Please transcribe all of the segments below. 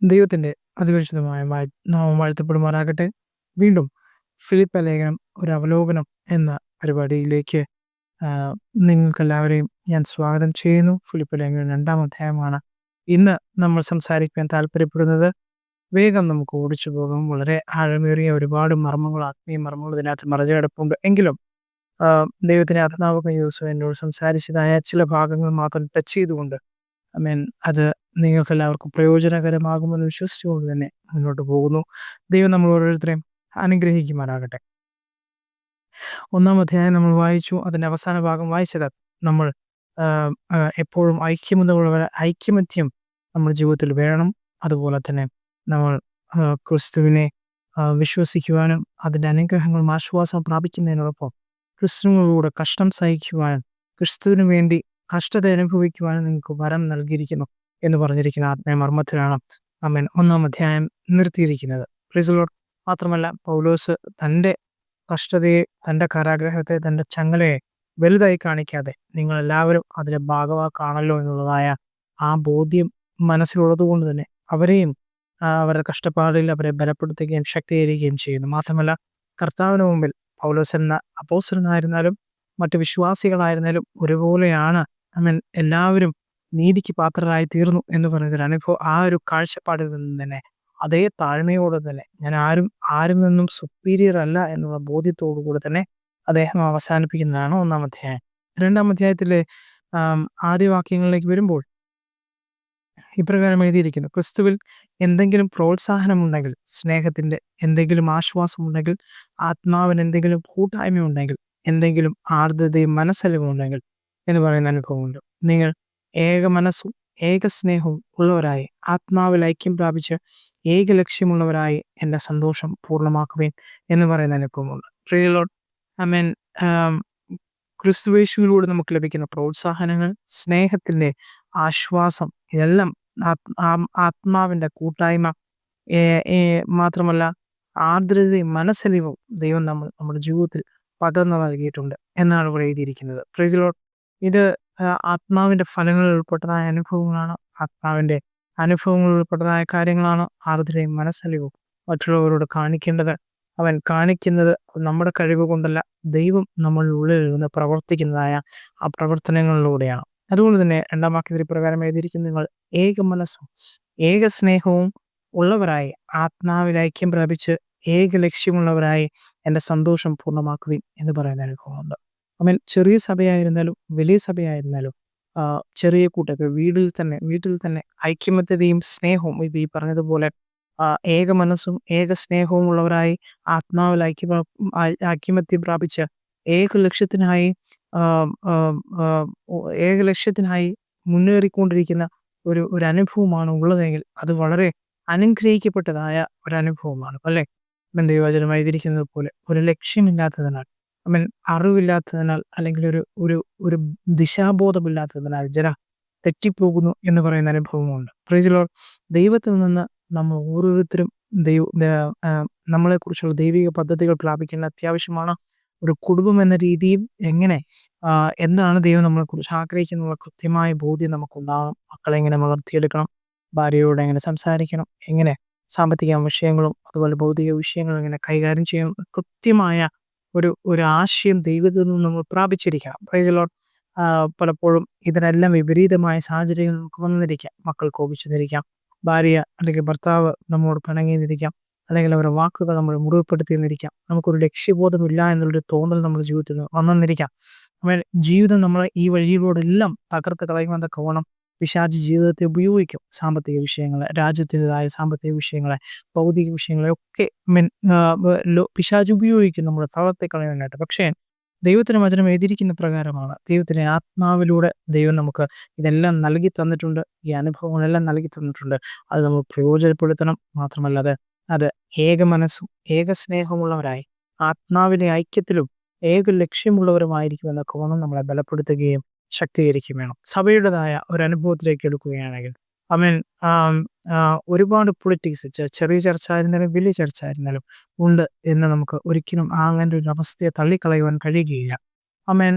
ദൈവത്തിൻ്റെ അതിപരിശുദ്ധമായ നാമം വാഴ്ത്തപ്പെടുമാറാകട്ടെ. വീണ്ടും ഫിലിപ്പ ലേഖനം ഒരു അവലോകനം എന്ന പരിപാടിയിലേക്ക് നിങ്ങൾക്കെല്ലാവരെയും ഞാൻ സ്വാഗതം ചെയ്യുന്നു. ഫിലിപ്പ ലേഖനം 2-ാം അധ്യായമാണ് ഇന്ന് നമ്മൾ സംസാരിക്കാൻ താല്പര്യപ്പെടുന്നത്. വേഗം നമുക്ക് ഓടിച്ചു പോകാം. വളരെ ആഴമേറിയ ഒരുപാട് മർമ്മങ്ങൾ, ആത്മീയ മർമ്മങ്ങൾ ഇതിനകത്ത് മറഞ്ഞു കിടപ്പുണ്ട്. എങ്കിലും ദൈവത്തിൻ്റെ ആത്മാവ് കഴിഞ്ഞ ദിവസം എന്നോട് സംസാരിച്ചതായ ചില ഭാഗങ്ങൾ മാത്രം ടച്ച് ചെയ്തുകൊണ്ട് അത് നിങ്ങൾക്കെല്ലാവർക്കും പ്രയോജനകരമാകുമെന്ന് വിശ്വസിച്ചുകൊണ്ട് തന്നെ മുന്നോട്ട് പോകുന്നു. ദൈവം നമ്മൾ ഓരോരുത്തരെയും അനുഗ്രഹിക്കുമാറാകട്ടെ. 1-ാം അധ്യായം നമ്മൾ വായിച്ചു. അതിൻ്റെ അവസാന ഭാഗം വായിച്ചത് നമ്മൾ എപ്പോഴും ഐക്യമത്യം നമ്മുടെ ജീവിതത്തിൽ വേണം. അതുപോലെ തന്നെ നമ്മൾ ക്രിസ്തുവിനെ വിശ്വസിക്കുവാനും അതിൻ്റെ അനുഗ്രഹങ്ങളും ആശ്വാസം പ്രാപിക്കുന്നതിനോടൊപ്പം ക്രിസ്തുവിനോടുകൂടെ കഷ്ടം സഹിക്കുവാനും ക്രിസ്തുവിന് വേണ്ടി കഷ്ടത അനുഭവിക്കുവാനും നിങ്ങൾക്ക് വരം നൽകിയിരിക്കുന്നു എന്ന് പറഞ്ഞിരിക്കുന്ന ആത്മീയ മർമ്മത്തിലാണ് 1-ാം അധ്യായം നിർത്തിയിരിക്കുന്നത്. Praise the lord. മാത്രമല്ല പൗലോസ് തൻ്റെ കഷ്ടതയെ, തൻ്റെ കാരാഗ്രഹത്തെ, തൻ്റെ ചങ്ങലയെ വലുതായി കാണിക്കാതെ നിങ്ങളെല്ലാവരും അതിലെ ഭാഗവാക്കാണല്ലോ എന്നുള്ളതായ ആ ബോധ്യം മനസ്സിലുള്ളത് കൊണ്ട് തന്നെ അവരെയും അവരുടെ കഷ്ടപ്പാടിൽ അവരെ ബലപ്പെടുത്തുകയും ശക്തീകരിക്കുകയും ചെയ്യുന്നു. മാത്രമല്ല കർത്താവിന് മുമ്പിൽ പൗലോസ് എന്ന അപ്പോസ്തലനായിരുന്നാലും മറ്റു വിശ്വാസികളായിരുന്നാലും ഒരുപോലെയാണ്. എല്ലാവരും നീതിക്ക് പാത്രരായി തീർന്നു എന്ന് പറയുന്നൊരു അനുഭവം. ആ ഒരു കാഴ്ചപ്പാടിൽ നിന്ന് തന്നെ അതേ താഴ്മയോടെ തന്നെ ഞാൻ ആരും നിന്നും സുപ്പീരിയർ അല്ല എന്നുള്ള ബോധ്യത്തോടു കൂടി തന്നെ അദ്ദേഹം അവസാനിപ്പിക്കുന്നതാണ് 1-ാം അധ്യായം. 2-ാം അധ്യായത്തിലെ ആദ്യ വാക്യങ്ങളിലേക്ക് വരുമ്പോൾ ഇപ്രകാരം എഴുതിയിരിക്കുന്നു: ക്രിസ്തുവിൽ എന്തെങ്കിലും പ്രോത്സാഹനമുണ്ടെങ്കിൽ, സ്നേഹത്തിൻ്റെ എന്തെങ്കിലും ആശ്വാസമുണ്ടെങ്കിൽ, ആത്മാവിന് എന്തെങ്കിലും കൂട്ടായ്മയുണ്ടെങ്കിൽ, എന്തെങ്കിലും ആർദ്രതയും മനസ്സലിവുമുണ്ടെങ്കിൽ എന്ന് പറയുന്ന അനുഭവമുണ്ട്. നിങ്ങൾ ഏക മനസ്സും ഏക സ്നേഹവും ഉള്ളവരായി ആത്മാവിൽ ഐക്യം പ്രാപിച്ച് ഏക ലക്ഷ്യമുള്ളവരായി എൻ്റെ സന്തോഷം പൂർണ്ണമാക്കുകയും എന്ന് പറയുന്ന അനുഭവമുണ്ട്. പ്രിയ ലോർഡ്, ക്രിസ്തുയേശുവിലൂടെ നമുക്ക് ലഭിക്കുന്ന പ്രോത്സാഹനങ്ങൾ, സ്നേഹത്തിൻ്റെ ആശ്വാസം, ഇതെല്ലാം ആത്മാവിൻ്റെ കൂട്ടായ്മ, മാത്രമല്ല ആർദ്രതയും മനസ്സലിവും ദൈവം നമ്മുടെ ജീവിതത്തിൽ പകർന്നു നൽകിയിട്ടുണ്ട് എന്നാണ് ഇവിടെ എഴുതിയിരിക്കുന്നത്. Price the Lord. ഇത് ആത്മാവിൻ്റെ ഫലങ്ങളിൽ ഉൾപ്പെട്ടതായ അനുഭവങ്ങളാണ്. ആത്മാവിൻ്റെ അനുഭവങ്ങളിൽ ഉൾപ്പെട്ടതായ കാര്യങ്ങളാണ് ആർദ്രതയും മനസ്സലിവും മറ്റുള്ളവരോട് കാണിക്കേണ്ടത്. അവൻ കാണിക്കുന്നത് നമ്മുടെ കഴിവ് കൊണ്ടല്ല, ദൈവം നമ്മളുടെ ഉള്ളിൽ നിന്ന് പ്രവർത്തിക്കുന്നതായ ആ പ്രവർത്തനങ്ങളിലൂടെയാണ്. അതുകൊണ്ട് തന്നെ 2-ാം വാക്യത്തിൽ പ്രകാരം എഴുതിയിരിക്കുന്നു: നിങ്ങൾ ഏക മനസ്സും ഏക സ്നേഹവും ഉള്ളവരായി ആത്മാവിൽ ഐക്യം പ്രാപിച്ച് ഏക ലക്ഷ്യമുള്ളവരായി എൻ്റെ സന്തോഷം പൂർണ്ണമാക്കുകയും എന്ന് പറയുന്ന അനുഭവമുണ്ട്. ചെറിയ സഭയായിരുന്നാലും വലിയ സഭയായിരുന്നാലും ചെറിയ കൂട്ടൊക്കെ വീട്ടിൽ തന്നെ ഐക്യമത്യതയും സ്നേഹവും ഈ പറഞ്ഞതുപോലെ ഏക മനസ്സും ഏക സ്നേഹവും ഉള്ളവരായി ആത്മാവിൽ ഐക്യമത്യം പ്രാപിച്ച് ഏക ലക്ഷ്യത്തിനായി മുന്നേറിക്കൊണ്ടിരിക്കുന്ന ഒരു അനുഭവമാണ് ഉള്ളതെങ്കിൽ അത് വളരെ അനുഗ്രഹിക്കപ്പെട്ടതായ ഒരു അനുഭവമാണ് അല്ലേ. ദൈവവചനം എഴുതിയിരിക്കുന്നത് പോലെ ഒരു ലക്ഷ്യമില്ലാത്തതിനാൽ, അറിവില്ലാത്തതിനാൽ, അല്ലെങ്കിൽ ഒരു ദിശാബോധമില്ലാത്തതിനാൽ ജനം തെറ്റിപ്പോകുന്നു എന്ന് പറയുന്ന അനുഭവമുണ്ട്. Price the Lord. ദൈവത്തിൽ നിന്ന് നമ്മൾ ഓരോരുത്തരും നമ്മളെക്കുറിച്ചുള്ള ദൈവിക പദ്ധതികൾ പ്രാപിക്കേണ്ട അത്യാവശ്യമാണ്. ഒരു കുടുംബം എന്ന രീതിയിൽ എന്താണ് ദൈവം നമ്മളെക്കുറിച്ച് ആഗ്രഹിക്കുന്ന കൃത്യമായ ബോധ്യം നമുക്കുണ്ടാകണം. മക്കളെ എങ്ങനെ വളർത്തിയെടുക്കണം, ഭാര്യയോട് എങ്ങനെ സംസാരിക്കണം, എങ്ങനെ സാമ്പത്തിക വിഷയങ്ങളും അതുപോലെ ഭൗതിക വിഷയങ്ങളും എങ്ങനെ കൈകാര്യം ചെയ്യണം, കൃത്യമായ ഒരു ആശയം ദൈവത്തിൽ നിന്ന് നമ്മൾ പ്രാപിച്ചിരിക്കണം. Price the Lord. പലപ്പോഴും ഇതിനെല്ലാം വിപരീതമായ സാഹചര്യങ്ങൾ നമുക്ക് വന്നിരിക്കാം. മക്കൾ കോപിച്ചെന്നിരിക്കാം, ഭാര്യ അല്ലെങ്കിൽ ഭർത്താവ് നമ്മോട് പിണങ്ങിയെന്നിരിക്കാം, അല്ലെങ്കിൽ അവരുടെ വാക്കുകൾ നമ്മൾ മുറിവുപ്പെടുത്തിയെന്നിരിക്കാം, നമുക്കൊരു ലക്ഷ്യബോധമില്ല എന്നുള്ളൊരു തോന്നൽ നമ്മുടെ ജീവിതത്തിൽ വന്നെന്നിരിക്കാം. ജീവിതം നമ്മളെ ഈ വഴിയിലൂടെല്ലാം തകർത്ത് കളയുവാൻ തക്കവണ്ണം പിശാച് ജീവിതത്തെ ഉപയോഗിക്കും. സാമ്പത്തിക വിഷയങ്ങളെ, രാജ്യത്തിൻ്റെതായ സാമ്പത്തിക വിഷയങ്ങളെ, ഭൗതിക വിഷയങ്ങളെ ഒക്കെ പിശാച് ഉപയോഗിക്കും നമ്മളെ തളർത്തി കളയാനായിട്ട്. പക്ഷേ ദൈവത്തിന് വചനം എഴുതിയിരിക്കുന്ന പ്രകാരമാണ്. ദൈവത്തിൻ്റെ ആത്മാവിലൂടെ ദൈവം നമുക്ക് ഇതെല്ലാം നൽകി തന്നിട്ടുണ്ട്. ഈ അനുഭവങ്ങളെല്ലാം നൽകി തന്നിട്ടുണ്ട്. അത് നമ്മൾ പ്രയോജനപ്പെടുത്തണം. മാത്രമല്ല അത് ഏക മനസ്സും ഏക സ്നേഹമുള്ളവരായി ആത്മാവിലെ ഐക്യത്തിലും ഏക ലക്ഷ്യമുള്ളവരുമായിരിക്കും എന്നൊക്കെ വന്ന് നമ്മളെ ബലപ്പെടുത്തുകയും ശക്തീകരിക്കുകയും വേണം. സഭയുടേതായ ഒരു അനുഭവത്തിലേക്ക് എടുക്കുകയാണെങ്കിൽ ഒരുപാട് പൊളിറ്റിക്സ്, ചെറിയ ചർച്ച ആയിരുന്നാലും വലിയ ചർച്ച ആയിരുന്നാലും ഉണ്ട് എന്ന് നമുക്ക് ഒരിക്കലും അങ്ങനെ ഒരു അവസ്ഥയെ തള്ളിക്കളയുവാൻ കഴിയുകയില്ല.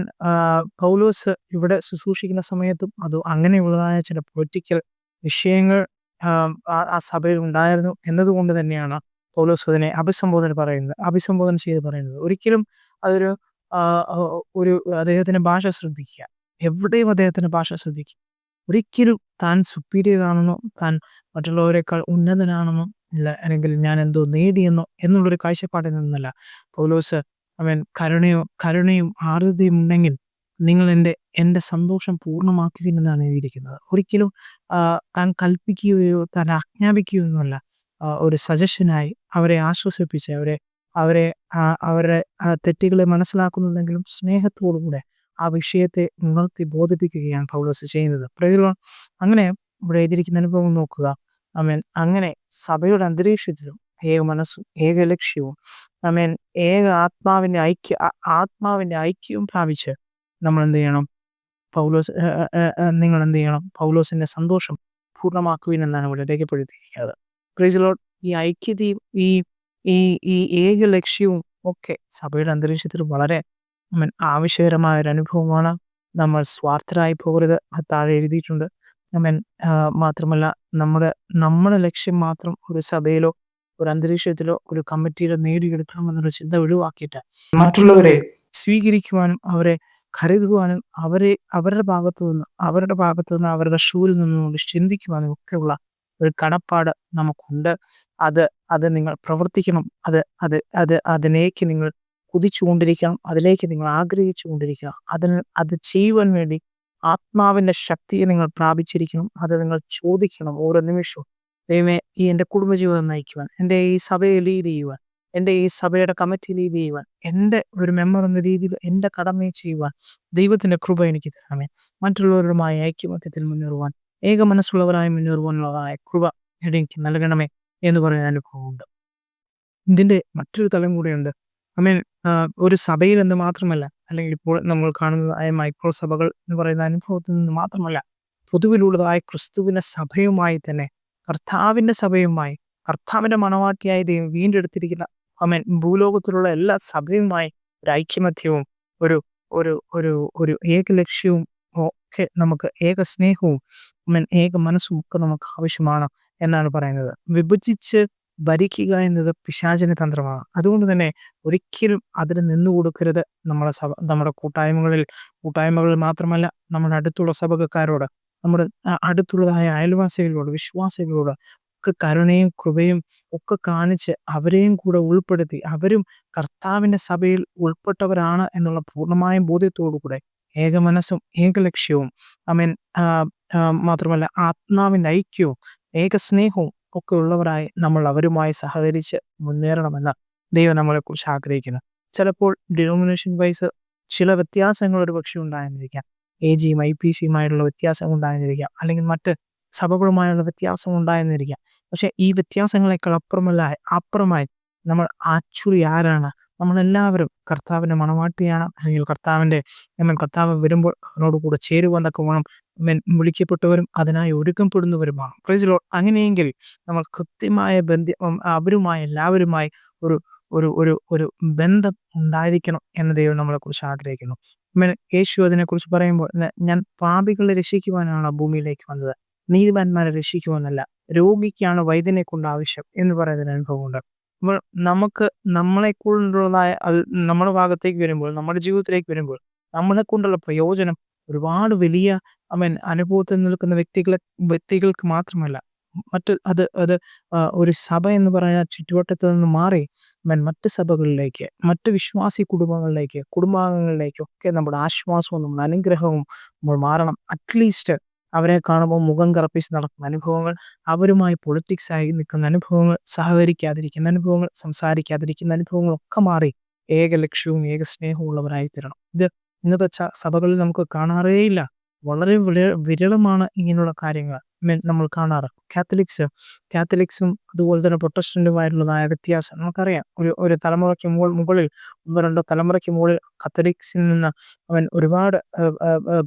പൗലോസ് ഇവിടെ ശുശ്രൂഷിക്കുന്ന സമയത്തും അത് അങ്ങനെയുള്ളതായ ചില പൊളിറ്റിക്കൽ വിഷയങ്ങൾ ആ സഭയിൽ ഉണ്ടായിരുന്നു എന്നതുകൊണ്ട് തന്നെയാണ് പൗലോസ് അതിനെ അഭിസംബോധന ചെയ്ത് പറയുന്നത്. ഒരിക്കലും അതൊരു ആഹ്, ഒരു അദ്ദേഹത്തിന്റെ ഭാഷ ശ്രദ്ധിക്കുക. എവിടെയും അദ്ദേഹത്തിന്റെ ഭാഷ ശ്രദ്ധിക്കുക. ഒരിക്കലും താൻ സുപ്പീരിയർ ആണെന്നോ, താൻ മറ്റുള്ളവരെക്കാൾ ഉന്നതനാണെന്നോ, ഇല്ല അല്ലെങ്കിൽ ഞാൻ എന്തോ നേടിയെന്നോ എന്നുള്ളൊരു കാഴ്ചപ്പാടിൽ നിന്നല്ല പൗലോസ് അവൻ കരുണയും ആർദ്രതയും ഉണ്ടെങ്കിൽ നിങ്ങൾ എൻ്റെ സന്തോഷം പൂർണ്ണമാക്കുവിൻ എന്നാണ് എഴുതിയിരിക്കുന്നത്. ഒരിക്കലും താൻ കൽപ്പിക്കുകയോ താൻ ആജ്ഞാപിക്കുകയോ ഒന്നുമല്ല. ഒരു സജഷനായി അവരെ ആശ്വസിപ്പിച്ച് അവരെ അവരുടെ തെറ്റുകളെ മനസ്സിലാക്കുന്നുണ്ടെങ്കിലും സ്നേഹത്തോടുകൂടെ ആ വിഷയത്തെ ഉണർത്തി ബോധിപ്പിക്കുകയാണ് പൗലോസ് ചെയ്യുന്നത്. Price the Lord. അങ്ങനെ ഇവിടെ എഴുതിയിരിക്കുന്ന അനുഭവം നോക്കുക. അങ്ങനെ സഭയുടെ അന്തരീക്ഷത്തിലും ഏക മനസ്സും ഏക ലക്ഷ്യവും ഏക ആത്മാവിന്റെ ഐക്യവും പ്രാപിച്ച് നമ്മൾ എന്ത് ചെയ്യണം? നിങ്ങൾ എന്ത് ചെയ്യണം? പൗലോസിന്റെ സന്തോഷം പൂർണ്ണമാക്കുവിൻ എന്നാണ് ഇവിടെ രേഖപ്പെടുത്തിയിരിക്കുന്നത്. Price the Lord. ഈ ഐക്യതയും ഈ ഈ ഈ ഏക ലക്ഷ്യവും ഒക്കെ സഭയുടെ അന്തരീക്ഷത്തിൽ വളരെ ആവശ്യകരമായ ഒരു അനുഭവമാണ്. നമ്മൾ സ്വാർത്ഥരായി പോകരുത്. അത് താഴെ എഴുതിയിട്ടുണ്ട്. ആമേൻ. മാത്രമല്ല നമ്മുടെ ലക്ഷ്യം മാത്രം ഒരു സഭയിലോ ഒരു അന്തരീക്ഷത്തിലോ ഒരു കമ്മിറ്റിയിലോ നേടിയെടുക്കണമെന്നൊരു ചിന്ത ഒഴിവാക്കിയിട്ട് മറ്റുള്ളവരെ സ്വീകരിക്കുവാനും അവരെ കരുതുവാനും അവരുടെ ഭാഗത്തു നിന്ന് അവരുടെ ഷൂവിൽ നിന്നുകൊണ്ട് ചിന്തിക്കുവാനും ഒക്കെയുള്ള ഒരു കടപ്പാട് നമുക്കുണ്ട്. അത് നിങ്ങൾ പ്രവർത്തിക്കണം. അതിലേക്ക് നിങ്ങൾ കുതിച്ചുകൊണ്ടിരിക്കണം. അതിലേക്ക് നിങ്ങൾ ആഗ്രഹിച്ചുകൊണ്ടിരിക്കണം. അത് ചെയ്യുവാൻ വേണ്ടി ആത്മാവിന്റെ ശക്തിയെ നിങ്ങൾ പ്രാപിച്ചിരിക്കണം. അത് നിങ്ങൾ ചോദിക്കണം ഓരോ നിമിഷവും. ദൈവമേ, എൻ്റെ കുടുംബജീവിതം നയിക്കുവാൻ, എൻ്റെ ഈ സഭയെ ലീഡ് ചെയ്യുവാൻ, എൻ്റെ ഈ സഭയുടെ കമ്മിറ്റി ലീഡ് ചെയ്യുവാൻ, എൻ്റെ ഒരു മെമ്പർ എന്ന രീതിയിൽ എൻ്റെ കടമയെ ചെയ്യുവാൻ ദൈവത്തിന്റെ കൃപ എനിക്ക് തരണമേ. മറ്റുള്ളവരുമായി ഐക്യമത്യത്തിൽ മുന്നേറുവാൻ, ഏക മനസ്സുള്ളവരായി മുന്നേറുവാനുള്ളതായ കൃപ എനിക്ക് നൽകണമേ എന്ന് പറയുന്ന അനുഭവമുണ്ട്. ഇതിന്റെ മറ്റൊരു തലം കൂടെയുണ്ട്. ആമേൻ. ഒരു സഭയിൽ എന്ന് മാത്രമല്ല, അല്ലെങ്കിൽ ഇപ്പോൾ നമ്മൾ കാണുന്നതായ മൈക്രോ സഭകൾ എന്ന് പറയുന്ന അനുഭവത്തിൽ നിന്ന് മാത്രമല്ല, പൊതുവിലുള്ളതായ ക്രിസ്തുവിന്റെ സഭയുമായി തന്നെ, കർത്താവിന്റെ സഭയുമായി, കർത്താവിന്റെ മണവാട്ടിയായി ദൈവം വീണ്ടെടുത്തിരിക്കുന്ന ഭൂലോകത്തിലുള്ള എല്ലാ സഭയുമായി ഒരു ഐക്യമത്യവും ഒരു ഒരു ഒരു ഒരു ഏക ലക്ഷ്യവും ഒക്കെ നമുക്ക്, ഏക സ്നേഹവും ഏക മനസ്സും ഒക്കെ നമുക്ക് ആവശ്യമാണ് എന്നാണ് പറയുന്നത്. വിഭജിച്ച് ഭരിക്കുക എന്നത് പിശാചിന്റെ തന്ത്രമാണ്. അതുകൊണ്ട് തന്നെ ഒരിക്കലും അതിന് നിന്നു കൊടുക്കരുത്. നമ്മുടെ കൂട്ടായ്മകളിൽ മാത്രമല്ല, നമ്മുടെ അടുത്തുള്ള സഭക്കാരോട്, നമ്മുടെ അടുത്തുള്ളതായ അയൽവാസികളോട്, വിശ്വാസികളോട് ഒക്കെ കരുണയും കൃപയും ഒക്കെ കാണിച്ച് അവരെയും കൂടെ ഉൾപ്പെടുത്തി, അവരും കർത്താവിന്റെ സഭയിൽ ഉൾപ്പെട്ടവരാണ് എന്നുള്ള പൂർണ്ണമായ ബോധ്യത്തോടു കൂടെ ഏക മനസ്സും ഏക ലക്ഷ്യവും മാത്രമല്ല ആത്മാവിന്റെ ഐക്യവും ഏക സ്നേഹവും ഒക്കെ ഉള്ളവരായി നമ്മൾ അവരുമായി സഹകരിച്ച് മുന്നേറണമെന്ന് ദൈവം നമ്മളെക്കുറിച്ച് ആഗ്രഹിക്കുന്നു. ചിലപ്പോൾ ഡിനോമിനേഷൻ വൈസ് ചില വ്യത്യാസങ്ങൾ ഒരു പക്ഷെ ഉണ്ടായെന്നിരിക്കാം. AGയും IPCയുമായുള്ള വ്യത്യാസം ഉണ്ടായെന്നിരിക്കാം, അല്ലെങ്കിൽ മറ്റ് സഭകളുമായുള്ള വ്യത്യാസം ഉണ്ടായെന്നിരിക്കാം. പക്ഷെ ഈ വ്യത്യാസങ്ങളെക്കാൾ അപ്പുറമായി നമ്മൾ ആക്ച്വലി ആരാണ്? നമ്മളെല്ലാവരും കർത്താവിന്റെ മണവാട്ടിയാണ്. അല്ലെങ്കിൽ കർത്താവ് വരുമ്പോൾ അവനോട് കൂടെ ചേരുവാനൊക്കെ വേണം വിളിക്കപ്പെട്ടവരും അതിനായി ഒരുക്കപ്പെടുന്നവരുമാണ്. Price the Lord. അങ്ങനെയെങ്കിൽ നമ്മൾ കൃത്യമായ അവരുമായി എല്ലാവരുമായി ഒരു ഒരു ഒരു ഒരു ബന്ധം ഉണ്ടായിരിക്കണം എന്ന് ദൈവം നമ്മളെക്കുറിച്ച് ആഗ്രഹിക്കുന്നു. യേശു അതിനെക്കുറിച്ച് പറയുമ്പോൾ, ഞാൻ പാപികളെ രക്ഷിക്കുവാനാണ് ഭൂമിയിലേക്ക് വന്നത്, നീതിമാന്മാരെ രക്ഷിക്കുവാനല്ല, രോഗിക്കാണ് വൈദ്യനെ കൊണ്ട് ആവശ്യം എന്ന് പറയുന്നൊരു അനുഭവമുണ്ട്. അപ്പോൾ നമുക്ക് നമ്മളെ കൊണ്ടുള്ളതായ അത് നമ്മുടെ ഭാഗത്തേക്ക് വരുമ്പോൾ, നമ്മുടെ ജീവിതത്തിലേക്ക് വരുമ്പോൾ നമ്മളെ കൊണ്ടുള്ള പ്രയോജനം ഒരുപാട് വലിയ അനുഭവത്തിൽ നിൽക്കുന്ന വ്യക്തികൾക്ക് മാത്രമല്ല, ഒരു സഭ എന്ന് പറയുന്ന ചുറ്റുവട്ടത്ത് നിന്ന് മാറി മറ്റ് സഭകളിലേക്ക്, മറ്റ് വിശ്വാസി കുടുംബാംഗങ്ങളിലേക്കൊക്കെ നമ്മുടെ ആശ്വാസവും നമ്മുടെ അനുഗ്രഹവും നമ്മൾ മാറണം. അറ്റ്ലീസ്റ്റ് അവരെ കാണുമ്പോൾ മുഖം കറുപ്പിച്ച് നടക്കുന്ന അനുഭവങ്ങൾ, അവരുമായി പൊളിറ്റിക്സ് ആയി നിൽക്കുന്ന അനുഭവങ്ങൾ, സഹകരിക്കാതിരിക്കുന്ന അനുഭവങ്ങൾ, സംസാരിക്കാതിരിക്കുന്ന അനുഭവങ്ങളൊക്കെ മാറി ഏക ലക്ഷ്യവും ഏക സ്നേഹവും ഉള്ളവരായി തീരണം. ഇത് ഇന്നത്തെ സഭകളിൽ നമുക്ക് കാണാറേയില്ല. വളരെ വിരളമാണ് ഇങ്ങനെയുള്ള കാര്യങ്ങൾ നമ്മൾ കാണാറ്. കാത്തലിക്സും അതുപോലെ തന്നെ പ്രൊട്ടസ്റ്റന്റുമായിട്ടുള്ളതായ വ്യത്യാസം നമുക്കറിയാം. ഒരു തലമുറയ്ക്ക് മുകളിൽ 1-2 തലമുറയ്ക്ക് മുകളിൽ കത്തലിക്സിൽ നിന്ന് ഒരുപാട്